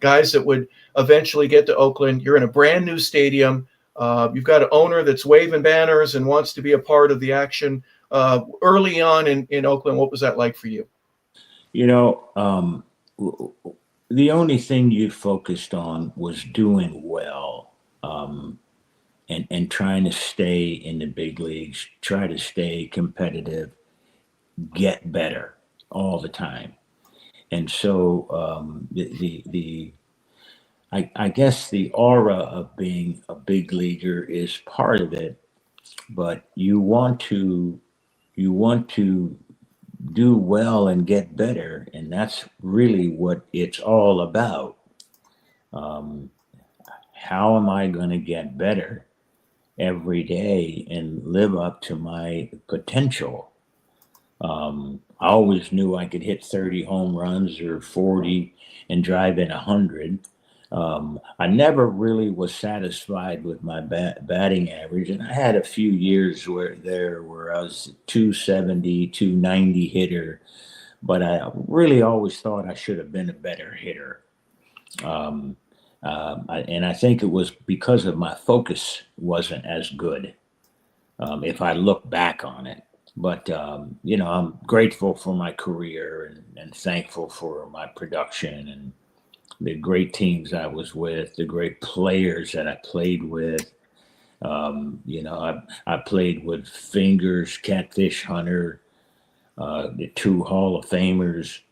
guys that would eventually get to Oakland. You're in a brand new stadium. You've got an owner that's waving banners and wants to be a part of the action. Early on in Oakland, what was that like for you? You know, the only thing you focused on was doing well, and trying to stay in the big leagues, try to stay competitive, get better all the time. And so I guess the aura of being a big leaguer is part of it, but you want to do well and get better, and that's really what it's all about. Um, how am I going to get better every day and live up to my potential? I always knew I could hit 30 home runs or 40 and drive in 100. I never really was satisfied with my batting average, and I had a few years where I was 270, 290 hitter, but I really always thought I should have been a better hitter. And I think it was because of my focus wasn't as good, if I look back on it. But, I'm grateful for my career and thankful for my production and the great teams I was with, the great players that I played with. I played with Fingers, Catfish Hunter, the two Hall of Famers,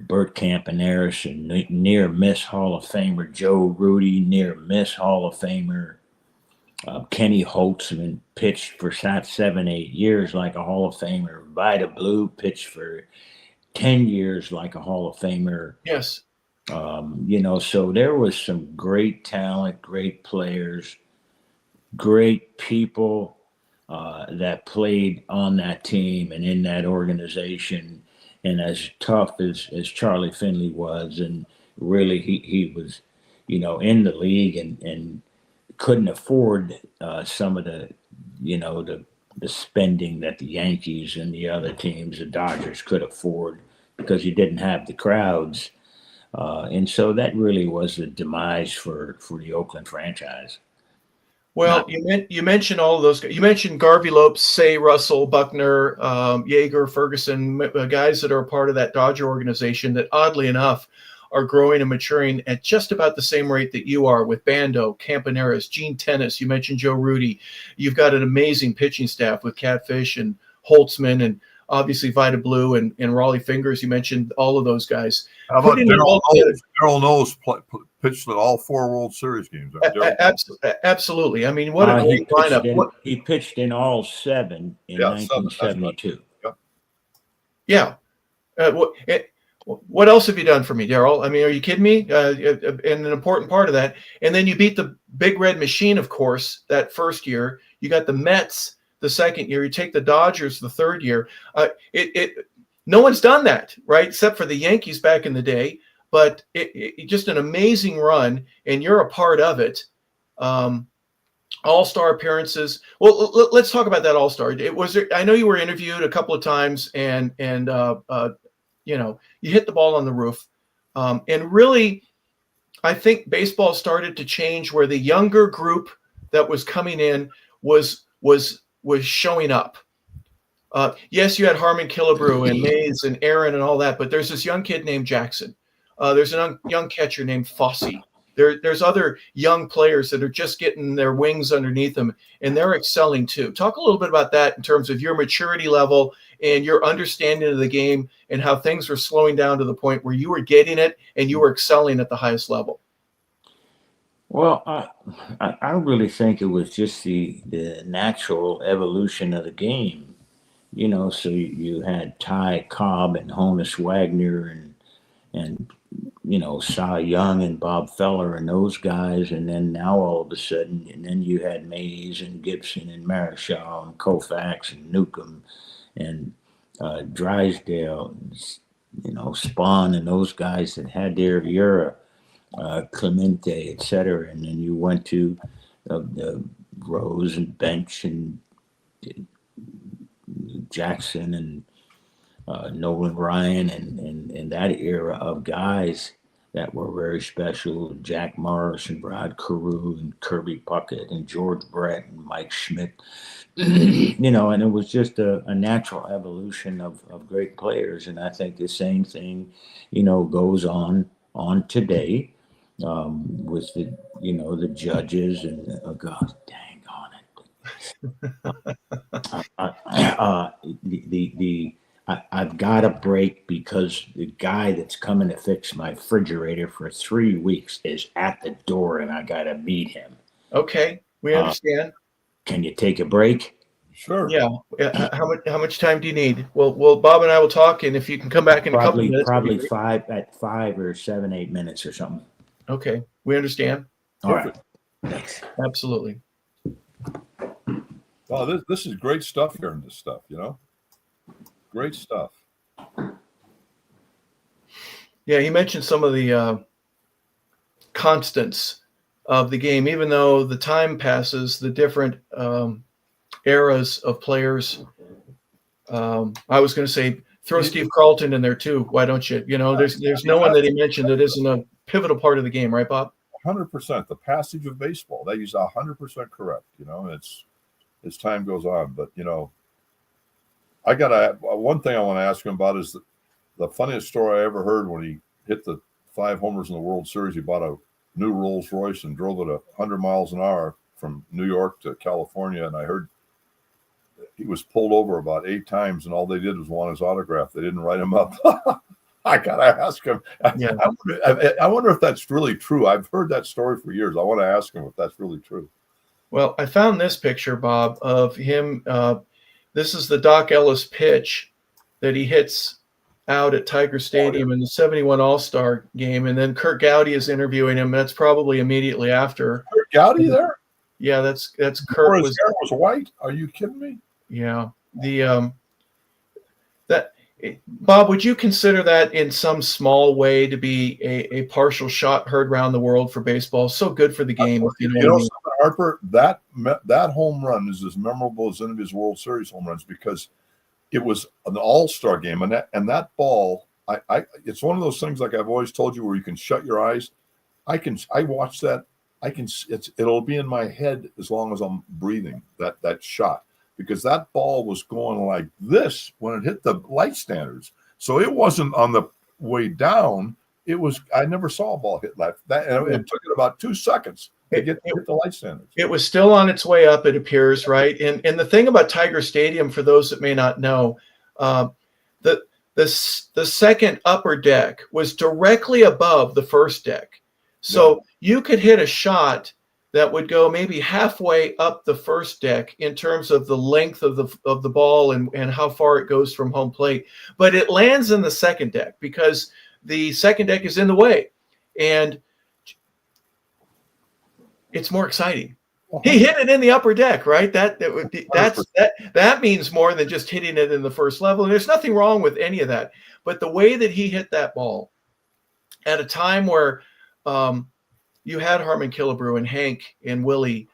Bert Campaneris, and near miss Hall of Famer Joe Rudy, near miss Hall of Famer Kenny Holtzman, pitched for 7, 8 years like a Hall of Famer. Vida Blue pitched for 10 years like a Hall of Famer. Yes. So there was some great talent, great players, great people that played on that team and in that organization. And as tough as Charlie Finley was, and really he was, in the league and couldn't afford some of the spending that the Yankees and the other teams, the Dodgers, could afford because you didn't have the crowds. And so that really was the demise for the Oakland franchise. Well, you mentioned all of those guys. You mentioned Garvey Lopes, Say, Russell, Buckner, Yeager, Ferguson, guys that are a part of that Dodger organization that, oddly enough, are growing and maturing at just about the same rate that you are with Bando, Campaneris, Gene Tennis. You mentioned Joe Rudy. You've got an amazing pitching staff with Catfish and Holtzman and obviously Vida Blue and Raleigh Fingers. You mentioned all of those guys. How about Daryl Knowles? Daryl Knowles pitched at all 4 World Series games. Absolutely. I mean, what a great lineup. He pitched in all 7 in 1972. Right. Yeah. What else have you done for me, Daryl? I mean, are you kidding me? And an important part of that. And then you beat the Big Red Machine, of course, that first year. You got the Mets the second year. You take the Dodgers the third year. No one's done that, right? Except for the Yankees back in the day. But it just an amazing run, and you're a part of it. All-star appearances. Well, let's talk about that all-star. I know you were interviewed a couple of times, and you hit the ball on the roof. And really, I think baseball started to change where the younger group that was coming in was showing up. Yes, you had Harmon Killebrew and Mays and Aaron and all that, but there's this young kid named Jackson. There's a young catcher named Fossey. There's other young players that are just getting their wings underneath them, and they're excelling too. Talk a little bit about that in terms of your maturity level and your understanding of the game and how things were slowing down to the point where you were getting it and you were excelling at the highest level. Well, I really think it was just the natural evolution of the game. So you had Ty Cobb and Honus Wagner and Cy Young and Bob Feller and those guys, and then now all of a sudden, and then you had Mays and Gibson and Marichal and Koufax and Newcomb and Drysdale, and, Spawn and those guys that had their era, Clemente, etc. And then you went to the Rose and Bench and Jackson and Nolan Ryan and that era of guys that were very special. Jack Morris and Rod Carew and Kirby Puckett and George Brett and Mike Schmidt. And it was just a natural evolution of great players. And I think the same thing, goes on today with the judges and God dang on it. I've got a break because the guy that's coming to fix my refrigerator for 3 weeks is at the door and I got to meet him. Okay, we understand. Can you take a break? Sure. Yeah. How much time do you need? Well, Bob and I will talk, and if you can come back in a couple minutes. Probably 5 or 7, 8 minutes or something. Okay, we understand. All right. Thanks. Absolutely. Well, this is great stuff here in this stuff, Great stuff. Yeah, he mentioned some of the constants of the game, even though the time passes, the different eras of players. I was going to say throw Steve Carlton in there too. Why don't you? There's no one that he mentioned that isn't a pivotal part of the game, right, Bob? 100%. The passage of baseball. That is 100% correct. As time goes on, but I got one thing I want to ask him about is the funniest story I ever heard when he hit the 5 homers in the World Series. He bought a new Rolls Royce and drove it 100 miles an hour from New York to California. And I heard he was pulled over about 8 times and all they did was want his autograph. They didn't write him up. I got to ask him. Yeah. I wonder if that's really true. I've heard that story for years. I want to ask him if that's really true. Well, I found this picture, Bob, of him. This is the Doc Ellis pitch that he hits out at Tiger Stadium in the 71 All-Star game. And then Kurt Gowdy is interviewing him. That's probably immediately after. Kurt Gowdy there? Yeah, that's Kurt. His hair was white? Are you kidding me? Yeah. Bob, would you consider that in some small way to be a partial shot heard around the world for baseball? So good for the game. Something, Harper, that home run is as memorable as any of his World Series home runs because it was an all-star game, and that ball, it's one of those things like I've always told you where you can shut your eyes. I watch that. It'll be in my head as long as I'm breathing. That shot. Because that ball was going like this when it hit the light standards. So it wasn't on the way down. I never saw a ball hit that. And it took it about 2 seconds to hit the light standards. It was still on its way up, it appears, right? And the thing about Tiger Stadium, for those that may not know, the second upper deck was directly above the first deck. So you could hit a shot that would go maybe halfway up the first deck in terms of the length of the ball and how far it goes from home plate. But it lands in the second deck because the second deck is in the way. And it's more exciting. He hit it in the upper deck, right? That means more than just hitting it in the first level. And there's nothing wrong with any of that. But the way that he hit that ball at a time where you had Harmon Killebrew and Hank and Willie,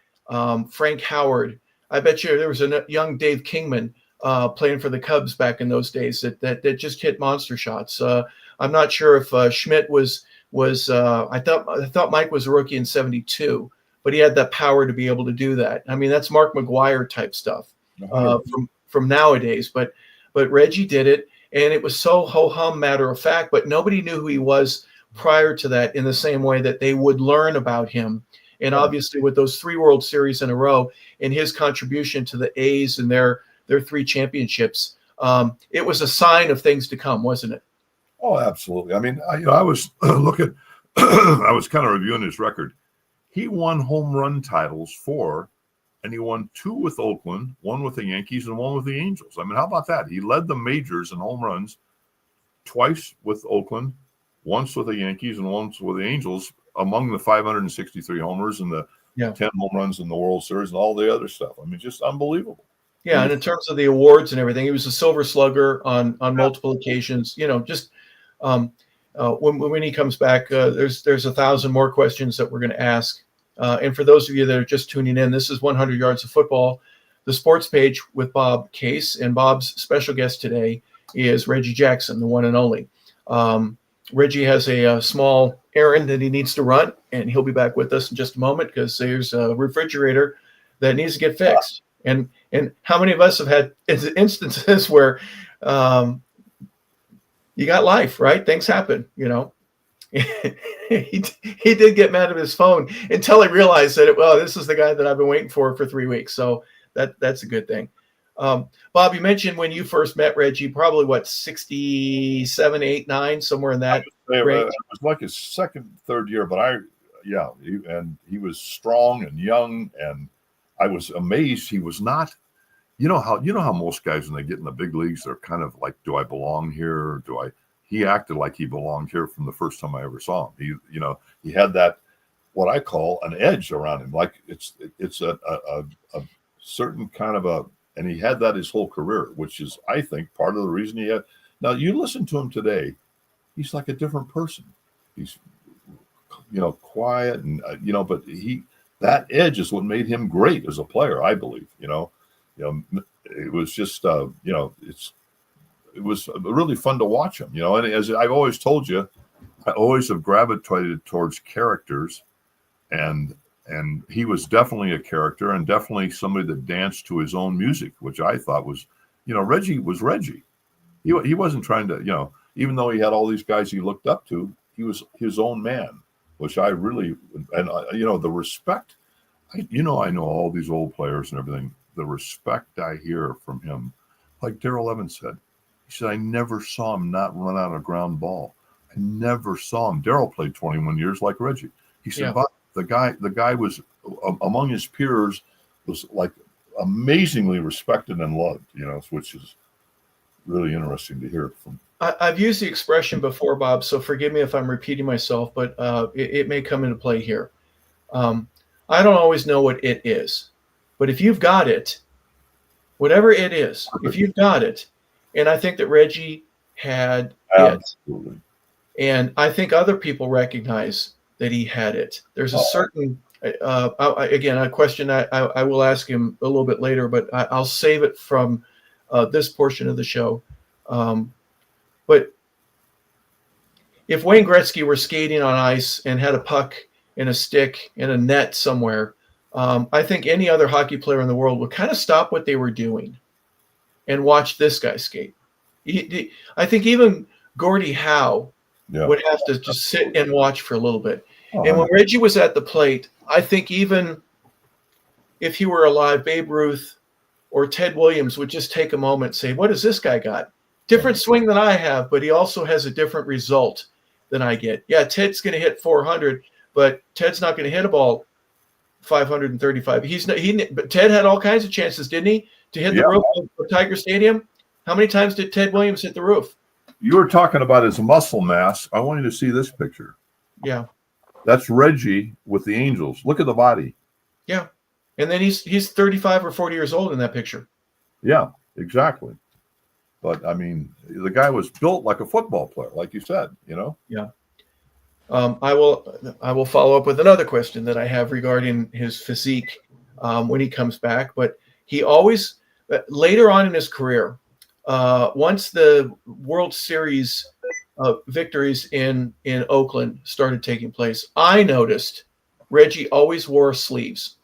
Frank Howard. I bet you there was a young Dave Kingman playing for the Cubs back in those days that just hit monster shots. I'm not sure if Schmidt was I thought Mike was a rookie in '72, but he had that power to be able to do that. I mean, that's Mark McGwire type stuff from nowadays. But Reggie did it, and it was so ho-hum, matter of fact. But nobody knew who he was prior to that in the same way that they would learn about him. And obviously, with those 3 World Series in a row and his contribution to the A's and their 3 championships, it was a sign of things to come, wasn't it? Oh, absolutely. I mean, I was looking, I was kind of reviewing his record. He won home run titles 4, and he won 2 with Oakland, 1 with the Yankees, and 1 with the Angels. I mean, how about that? He led the majors in home runs twice with Oakland, once with the Yankees, and once with the Angels, among the 563 homers and the 10 home runs in the World Series and all the other stuff. I mean, just unbelievable. Yeah, and in terms of the awards and everything, he was a Silver Slugger on multiple occasions. You know, just when he comes back, there's 1,000 more questions that we're going to ask. And for those of you that are just tuning in, this is 100 Yards of Football, the sports page with Bob Case. And Bob's special guest today is Reggie Jackson, the one and only. Reggie has a small errand that he needs to run, and he'll be back with us in just a moment because there's a refrigerator that needs to get fixed. And how many of us have had instances where you got life, right? Things happen, you know. he did get mad at his phone until he realized that, this is the guy that I've been waiting for 3 weeks. So that's a good thing. Bob, you mentioned when you first met Reggie, probably 67, 8, 9, somewhere in that range. It was like his second, third year, but he was strong and young, and I was amazed he was not. You know how most guys, when they get in the big leagues, they're kind of like, do I belong here? Or he acted like he belonged here from the first time I ever saw him. He had that, what I call an edge around him. Like it's a certain kind of and he had that his whole career, which is, I think, part of the reason he had. Now you listen to him today, he's like a different person. He's, quiet and, but that edge is what made him great as a player, I believe. It was just, it was really fun to watch him, and as I've always told you, I always have gravitated towards characters, and he was definitely a character and definitely somebody that danced to his own music, which I thought was, Reggie was Reggie. He wasn't trying to, even though he had all these guys he looked up to, he was his own man, which I really, and the respect, I know all these old players and everything, the respect I hear from him, like Darrell Evans said, he said, I never saw him not run out a ground ball. I never saw him. Darrell played 21 years like Reggie. He said, but the guy was among his peers, was like amazingly respected and loved, which is really interesting to hear from. I've used the expression before, Bob, so forgive me if I'm repeating myself, but it may come into play here. I don't always know what it is, but if you've got it, whatever it is, if you've got it, and I think that Reggie had Absolutely. it, and I think other people recognize that he had it. There's a certain, again, a question I will ask him a little bit later, but I'll save it from this portion of the show. But if Wayne Gretzky were skating on ice and had a puck and a stick and a net somewhere, I think any other hockey player in the world would kind of stop what they were doing and watch this guy skate. I think even Gordie Howe would have to just sit and watch for a little bit. And when Reggie was at the plate, I think even if he were alive, Babe Ruth or Ted Williams would just take a moment and say, what has this guy got? Different swing than I have, but he also has a different result than I get. Yeah, Ted's going to hit 400, but Ted's not going to hit a ball 535. But Ted had all kinds of chances, didn't he, to hit the roof of Tiger Stadium? How many times did Ted Williams hit the roof? You were talking about his muscle mass. I want you to see this picture. Yeah. That's Reggie with the Angels. Look at the body. Yeah. And then he's 35 or 40 years old in that picture. Yeah, exactly. But, I mean, the guy was built like a football player, like you said, Yeah. I will follow up with another question that I have regarding his physique when he comes back. But he always, later on in his career, once the World Series victories in Oakland started taking place, I noticed Reggie always wore sleeves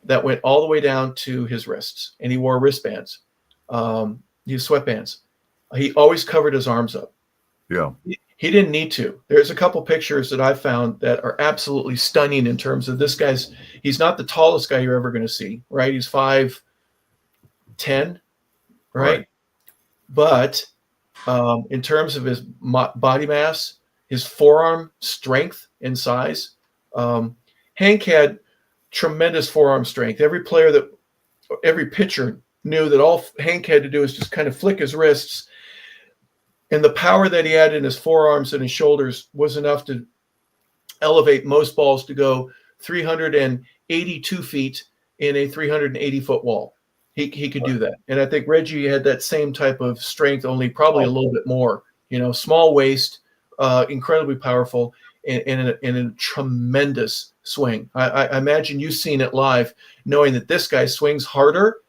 that went all the way down to his wrists, and he wore wristbands. He used sweatbands. He always covered his arms up. Yeah. He didn't need to. There's a couple pictures that I found that are absolutely stunning in terms of this guy's. He's not the tallest guy you're ever going to see, right? He's 5'10", right? But in terms of his body mass, his forearm strength and size, Hank had tremendous forearm strength. Every pitcher knew that all Hank had to do is just kind of flick his wrists, and the power that he had in his forearms and his shoulders was enough to elevate most balls to go 382 feet in a 380-foot wall. He could do that. And I think Reggie had that same type of strength, only probably a little bit more. Small waist, incredibly powerful, and a tremendous swing. I imagine you've seen it live, knowing that this guy swings harder,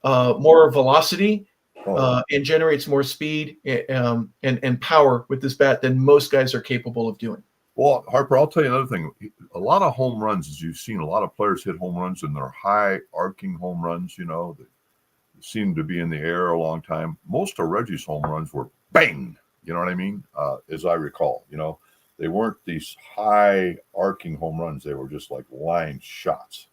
more velocity, and generates more speed and power with this bat than most guys are capable of doing. Well, Harper, I'll tell you another thing. A lot of home runs, as you've seen, a lot of players hit home runs, and they're high arcing home runs, that seem to be in the air a long time. Most of Reggie's home runs were bang, you know what I mean? As I recall, they weren't these high arcing home runs. They were just like line shots.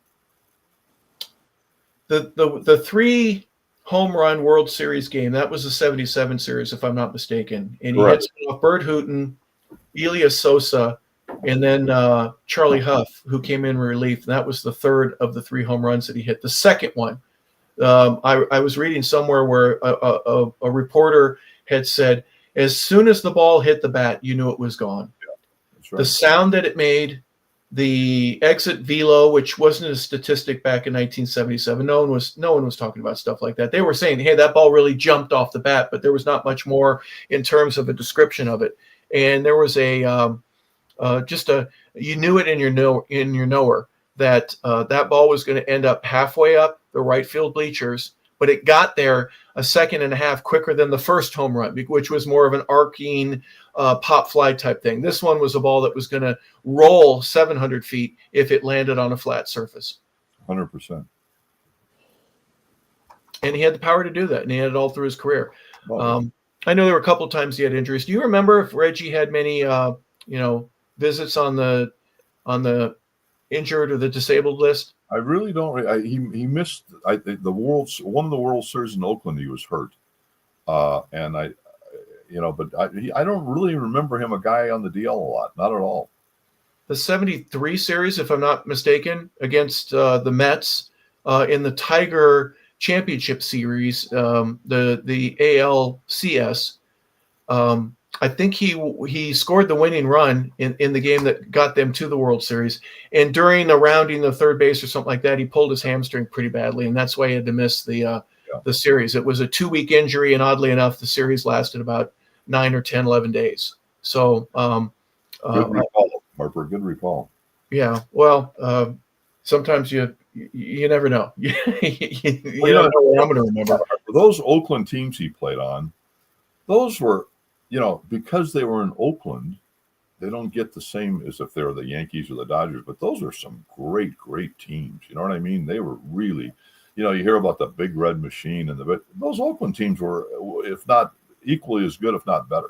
The 3 home run World Series game, that was the 77 series, if I'm not mistaken. And he hits off Bert Hooton, Elias Sosa, and then Charlie Huff, who came in relief. And that was the third of the 3 home runs that he hit. The second one, I was reading somewhere where a reporter had said, as soon as the ball hit the bat, you knew it was gone. Yeah, that's right. The sound that it made, the exit velo, which wasn't a statistic back in 1977. No one was talking about stuff like that. They were saying, hey, that ball really jumped off the bat, but there was not much more in terms of a description of it. And there was you knew it in your knower that that ball was going to end up halfway up the right field bleachers, but it got there a second and a half quicker than the first home run, which was more of an arcing pop fly type thing. This one was a ball that was going to roll 700 feet if it landed on a flat surface. 100%. And he had the power to do that, and he had it all through his career. I know there were a couple of times he had injuries. Do you remember if Reggie had many, visits on the injured or the disabled list? I really don't. He missed one of the World Series in Oakland. He was hurt, and I don't really remember him a guy on the DL a lot. Not at all. The 73 series, if I'm not mistaken, against the Mets in the Tiger Championship Series, the ALCS. I think he scored the winning run in the game that got them to the World Series. And during the rounding the third base or something like that, he pulled his hamstring pretty badly, and that's why he had to miss the series. It was a 2-week injury, and oddly enough, the series lasted about 9 or 10, 11 days. So good recall, Harper. Good recall. Yeah. Well, sometimes you never know. You never know what I'm going to remember. Those Oakland teams he played on, those were, because they were in Oakland, they don't get the same as if they were the Yankees or the Dodgers, but those are some great, great teams. You know what I mean? They were really, you hear about the Big Red Machine, those Oakland teams were, if not equally as good, if not better,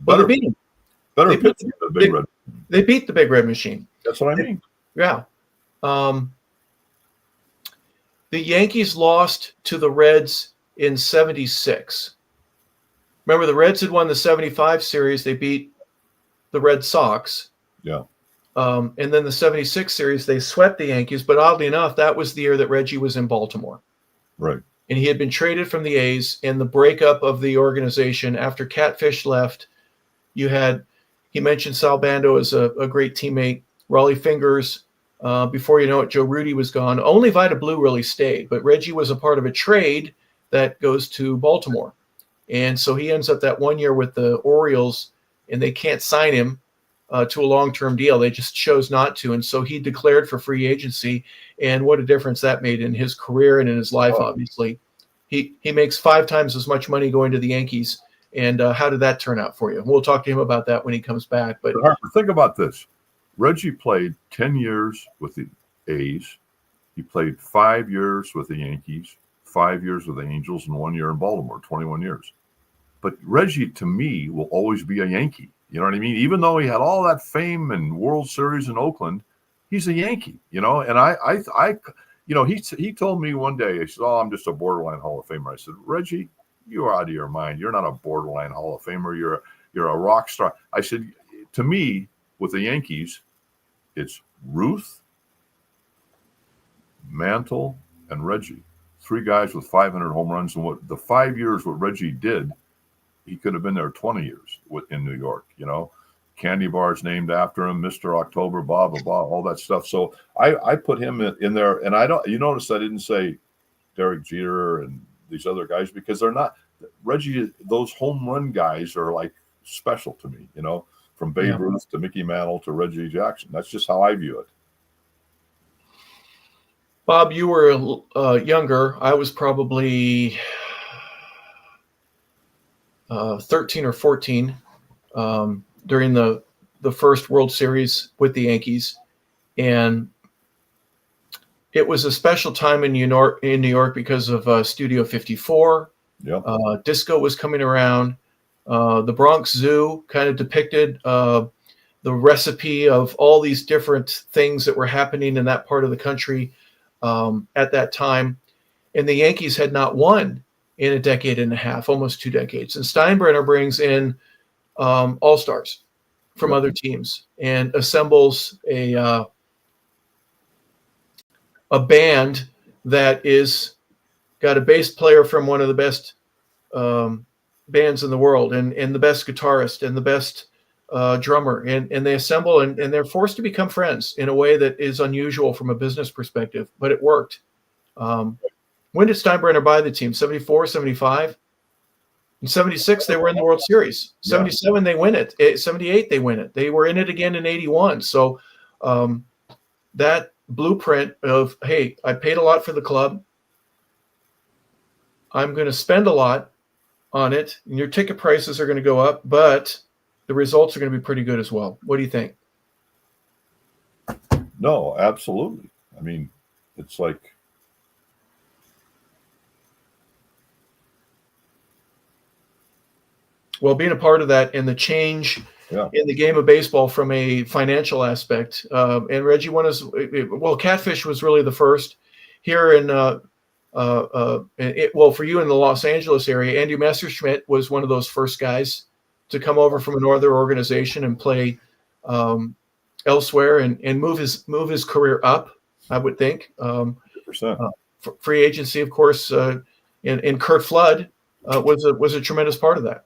Better pitching than the Big Red. They beat the Big Red Machine. That's what I mean. Yeah. The Yankees lost to the Reds in 76. Remember, the Reds had won the 75 series. They beat the Red Sox. Yeah. And then the 76 series, they swept the Yankees. But oddly enough, that was the year that Reggie was in Baltimore. Right. And he had been traded from the A's. And the breakup of the organization after Catfish left, he mentioned Sal Bando as a great teammate. Raleigh Fingers. Before you know it, Joe Rudy was gone. Only Vida Blue really stayed. But Reggie was a part of a trade that goes to Baltimore. And so he ends up that 1 year with the Orioles, and they can't sign him to a long-term deal. They just chose not to. And so he declared for free agency. And what a difference that made in his career and in his life, obviously. He makes 5 times as much money going to the Yankees. And how did that turn out for you? We'll talk to him about that when he comes back. But Harper, think about this. Reggie played 10 years with the A's. He played 5 years with the Yankees, 5 years with the Angels, and 1 year in Baltimore, 21 years. But Reggie, to me, will always be a Yankee. You know what I mean? Even though he had all that fame and World Series in Oakland, he's a Yankee, you know? And he told me one day, he said, "Oh, I'm just a borderline Hall of Famer." I said, "Reggie, you're out of your mind. You're not a borderline Hall of Famer. You're a rock star." I said, to me, with the Yankees, it's Ruth, Mantle, and Reggie. 3 guys with 500 home runs. And what the 5 years what Reggie did, he could have been there 20 years in New York, you know. Candy bars named after him, Mr. October, blah, blah, blah, all that stuff. So I put him in there. And you notice I didn't say Derek Jeter and these other guys because they're not. Reggie, those home run guys are like special to me, you know, from Babe Ruth to Mickey Mantle to Reggie Jackson. That's just how I view it. Bob, you were younger. I was probably 13 or 14 during the first World Series with the Yankees. And it was a special time in New York because of Studio 54. Yep. Disco was coming around. The Bronx Zoo kind of depicted the recipe of all these different things that were happening in that part of the country at that time. And the Yankees had not won in a decade and a half, almost 2 decades. And Steinbrenner brings in all-stars from other teams and assembles a band that is got a bass player from one of the best bands in the world and the best guitarist and the best drummer. And they assemble and they're forced to become friends in a way that is unusual from a business perspective, but it worked. When did Steinbrenner buy the team? 74, 75? In 76, they were in the World Series. 77, they win it. 78, they win it. They were in it again in 81. So that blueprint of, hey, I paid a lot for the club. I'm going to spend a lot on it. And your ticket prices are going to go up, but the results are going to be pretty good as well. What do you think? No, absolutely. I mean, it's like, well, being a part of that and the change in the game of baseball from a financial aspect. And Reggie, Catfish was really the first here in, for you in the Los Angeles area. Andy Messerschmidt was one of those first guys to come over from another organization and play elsewhere and move his career up, I would think. 100%. Free agency, of course, and Curt Flood was a tremendous part of that.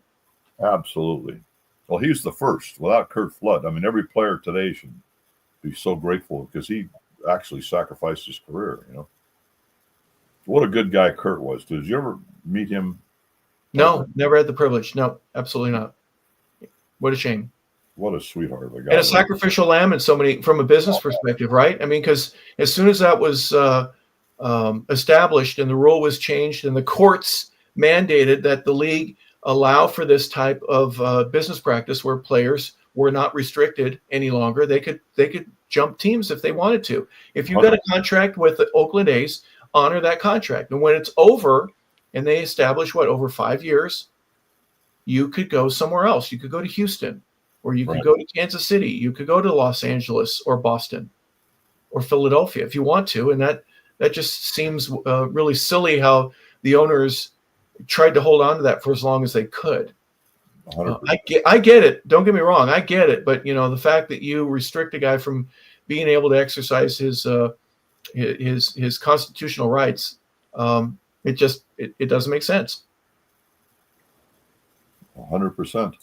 Absolutely. Well, he's the first. Without Curt Flood, I mean, every player today should be so grateful because he actually sacrificed his career, you know. What a good guy Curt was. Did you ever meet him? No, never had the privilege. No, absolutely not. What a shame. What a sweetheart of a guy. And a sacrificial lamb in so many, from a business perspective, right? I mean, because as soon as that was established and the rule was changed and the courts mandated that the league allow for this type of business practice where players were not restricted any longer, they could jump teams if they wanted to. If you got a contract with the Oakland A's, honor that contract. And when it's over and they establish over 5 years, you could go somewhere else. You could go to Houston, or you could go to Kansas City. You could go to Los Angeles or Boston or Philadelphia if you want to. And that just seems really silly how the owners tried to hold on to that for as long as they could. I get it. Don't get me wrong. I get it. But, you know, the fact that you restrict a guy from being able to exercise his constitutional rights, it doesn't make sense. 100%.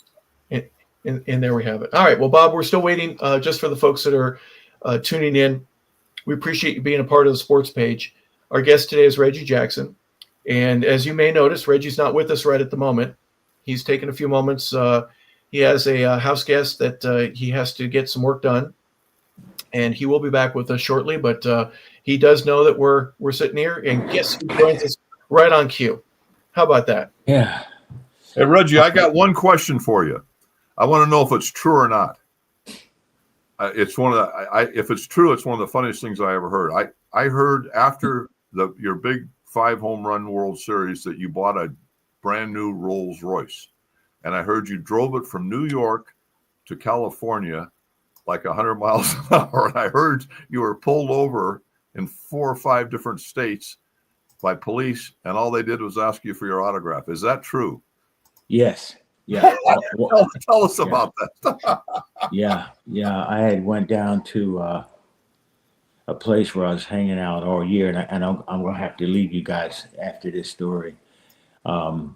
And there we have it. All right. Well, Bob, we're still waiting just for the folks that are tuning in. We appreciate you being a part of the sports page. Our guest today is Reggie Jackson. And as you may notice, Reggie's not with us right at the moment. He's taken a few moments He has a house guest that he has to get some work done, and he will be back with us shortly. But he does know that we're sitting here, and guess who joins us right on cue? How about that? Yeah. Hey, Reggie, I got one question for you. I want to know if it's true or not. It's one of the. If it's true, it's one of the funniest things I ever heard. I heard after your big 5 home run World Series that you bought a brand new Rolls Royce, and I heard you drove it from New York to California like 100 miles an hour. And I heard you were pulled over in 4 or 5 different states by police, and all they did was ask you for your autograph. Is that true? Yes. Yeah. Tell us about that. Yeah. I had went down to a place where I was hanging out all year, and I'm gonna have to leave you guys after this story. I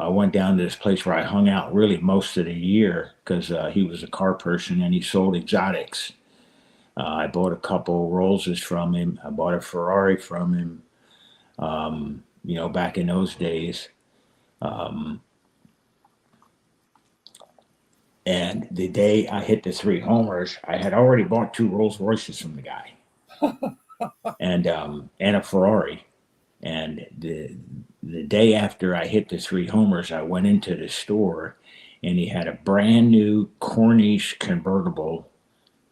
went down to this place where I hung out really most of the year because he was a car person and he sold exotics. I bought a couple Rollses from him. I bought a Ferrari from him. Back in those days. And the day I hit the 3 homers, I had already bought 2 Rolls Royces from the guy, and a Ferrari. And the day after I hit the 3 homers, I went into the store, and he had a brand new Corniche convertible,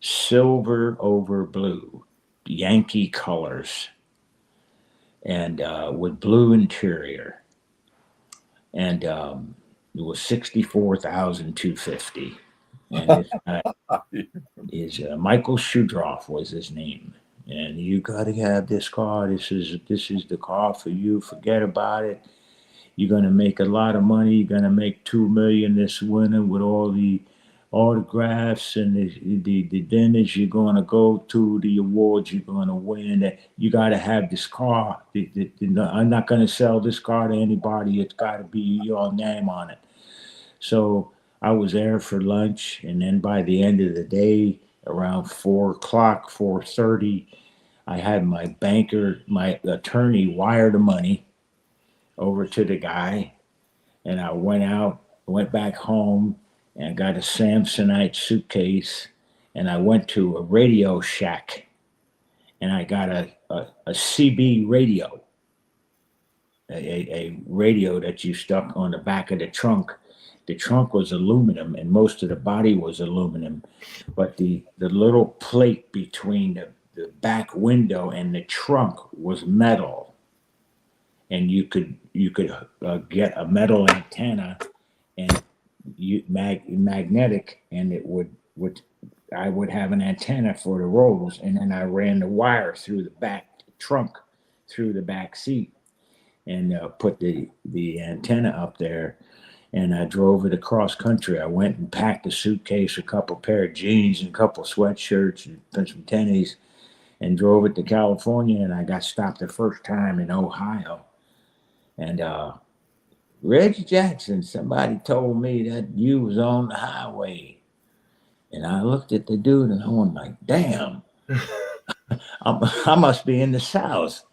silver over blue, Yankee colors, and with blue interior, and it was $64,250, and this guy is Michael Shudroff was his name. And you got to have this car. This is the car for you. Forget about it. You're gonna make a lot of money. You're gonna make $2 million this winter with all the autographs and the dinners you're gonna go to, the awards you're gonna win. You got to have this car. I'm not gonna sell this car to anybody. It's got to be your name on it. So I was there for lunch, and then by the end of the day, around 4:00, 4:30, I had my attorney wire the money over to the guy, and I went back home, and I got a Samsonite suitcase, and I went to a Radio Shack, and I got a CB radio, a radio that you stuck on the back of the trunk. The trunk was aluminum, and most of the body was aluminum, but the little plate between the back window and the trunk was metal, and you could get a metal antenna and magnetic, and it would I would have an antenna for the rolls, and then I ran the wire through the back trunk, through the back seat, and put the antenna up there. And I drove it across country. I went and packed a suitcase, a couple pair of jeans, and a couple sweatshirts, and some tennies, and drove it to California. And I got stopped the first time in Ohio. And Reggie Jackson, somebody told me that you was on the highway. And I looked at the dude, and I went like, damn, I must be in the South.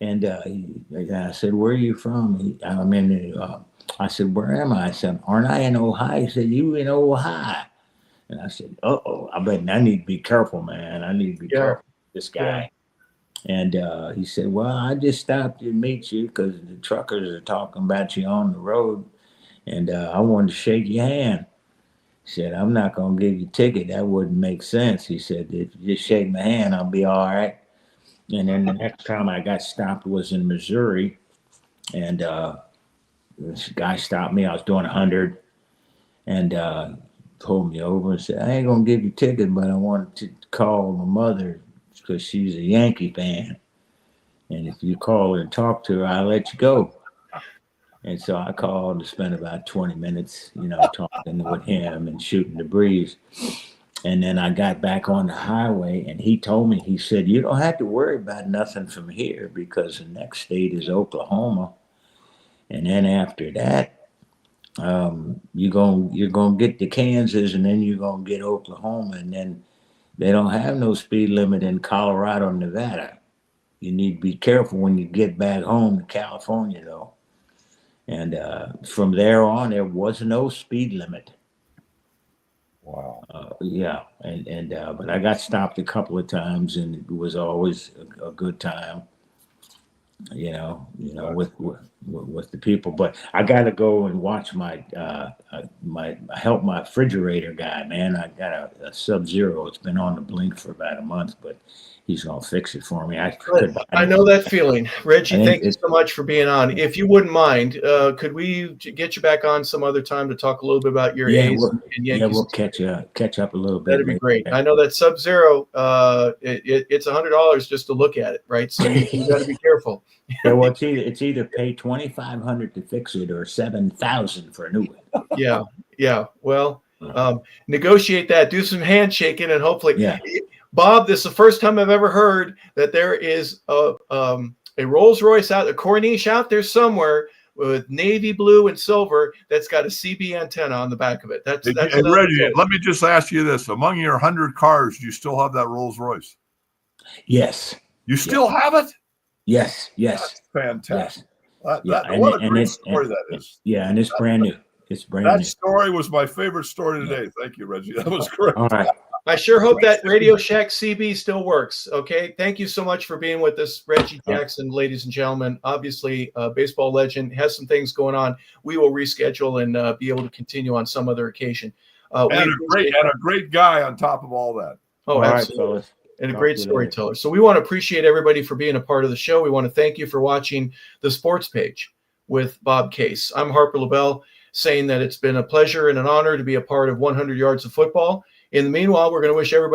And I said, where are you from? I'm in the... I said, where am I? I said, aren't I in Ohio? He said, you in Ohio. And I said, uh-oh, I need to be careful, man. I need to be careful with this guy. Yeah. And he said, well, I just stopped to meet you because the truckers are talking about you on the road. And I wanted to shake your hand. He said, I'm not going to give you a ticket. That wouldn't make sense. He said, if you just shake my hand, I'll be all right. And then the next time I got stopped was in Missouri. And this guy stopped me. I was doing 100, and pulled me over and said, I ain't going to give you a ticket, but I wanted to call my mother because she's a Yankee fan. And if you call her and talk to her, I'll let you go. And so I called to spend about 20 minutes, talking with him and shooting the breeze. And then I got back on the highway, and he told me, he said, you don't have to worry about nothing from here because the next state is Oklahoma. And then after that, you're gonna get to Kansas, and then you're gonna get Oklahoma, and then they don't have no speed limit in Colorado and Nevada. You need to be careful when you get back home to California, though. And from there on, there was no speed limit. Wow. Yeah, but I got stopped a couple of times, and it was always a good time. With the people. But I got to go and watch my help my refrigerator guy, man. I got a Sub-Zero. It's been on the blink for about a month, but he's gonna fix it for me. I know that feeling. Reggie, thank you so much for being on. If you wouldn't mind, could we get you back on some other time to talk a little bit about your A's and Yankees? We'll catch up a little bit. That'd be great. I know that Sub-Zero, it's $100 just to look at it, right? So you got to be careful. Yeah, well, it's either pay $2,500 to fix it or $7,000 for a new one. Yeah. Well, negotiate that. Do some handshaking, and hopefully, yeah. Bob, this is the first time I've ever heard that there is a Rolls Royce a Corniche out there somewhere with navy blue and silver that's got a CB antenna on the back of it. That's Reggie, let me just ask you this: among your 100 cars, do you still have that Rolls Royce? Yes. You still have it? Yes. That's fantastic. Yes. What a great story that is. Yeah, and it's brand new. It's brand new. That story was my favorite story today. Thank you, Reggie. That was great. All right. I sure hope that Radio Shack CB still works. Okay. Thank you so much for being with us, Reggie Jackson, ladies and gentlemen. Obviously, baseball legend, has some things going on. We will reschedule and be able to continue on some other occasion. And a great guy on top of all that. Oh, absolutely. Right, and a great storyteller. So we want to appreciate everybody for being a part of the show. We want to thank you for watching the Sports Page with Bob Case. I'm Harper LeBel, saying that it's been a pleasure and an honor to be a part of 100 Yards of Football. In the meanwhile, we're going to wish everybody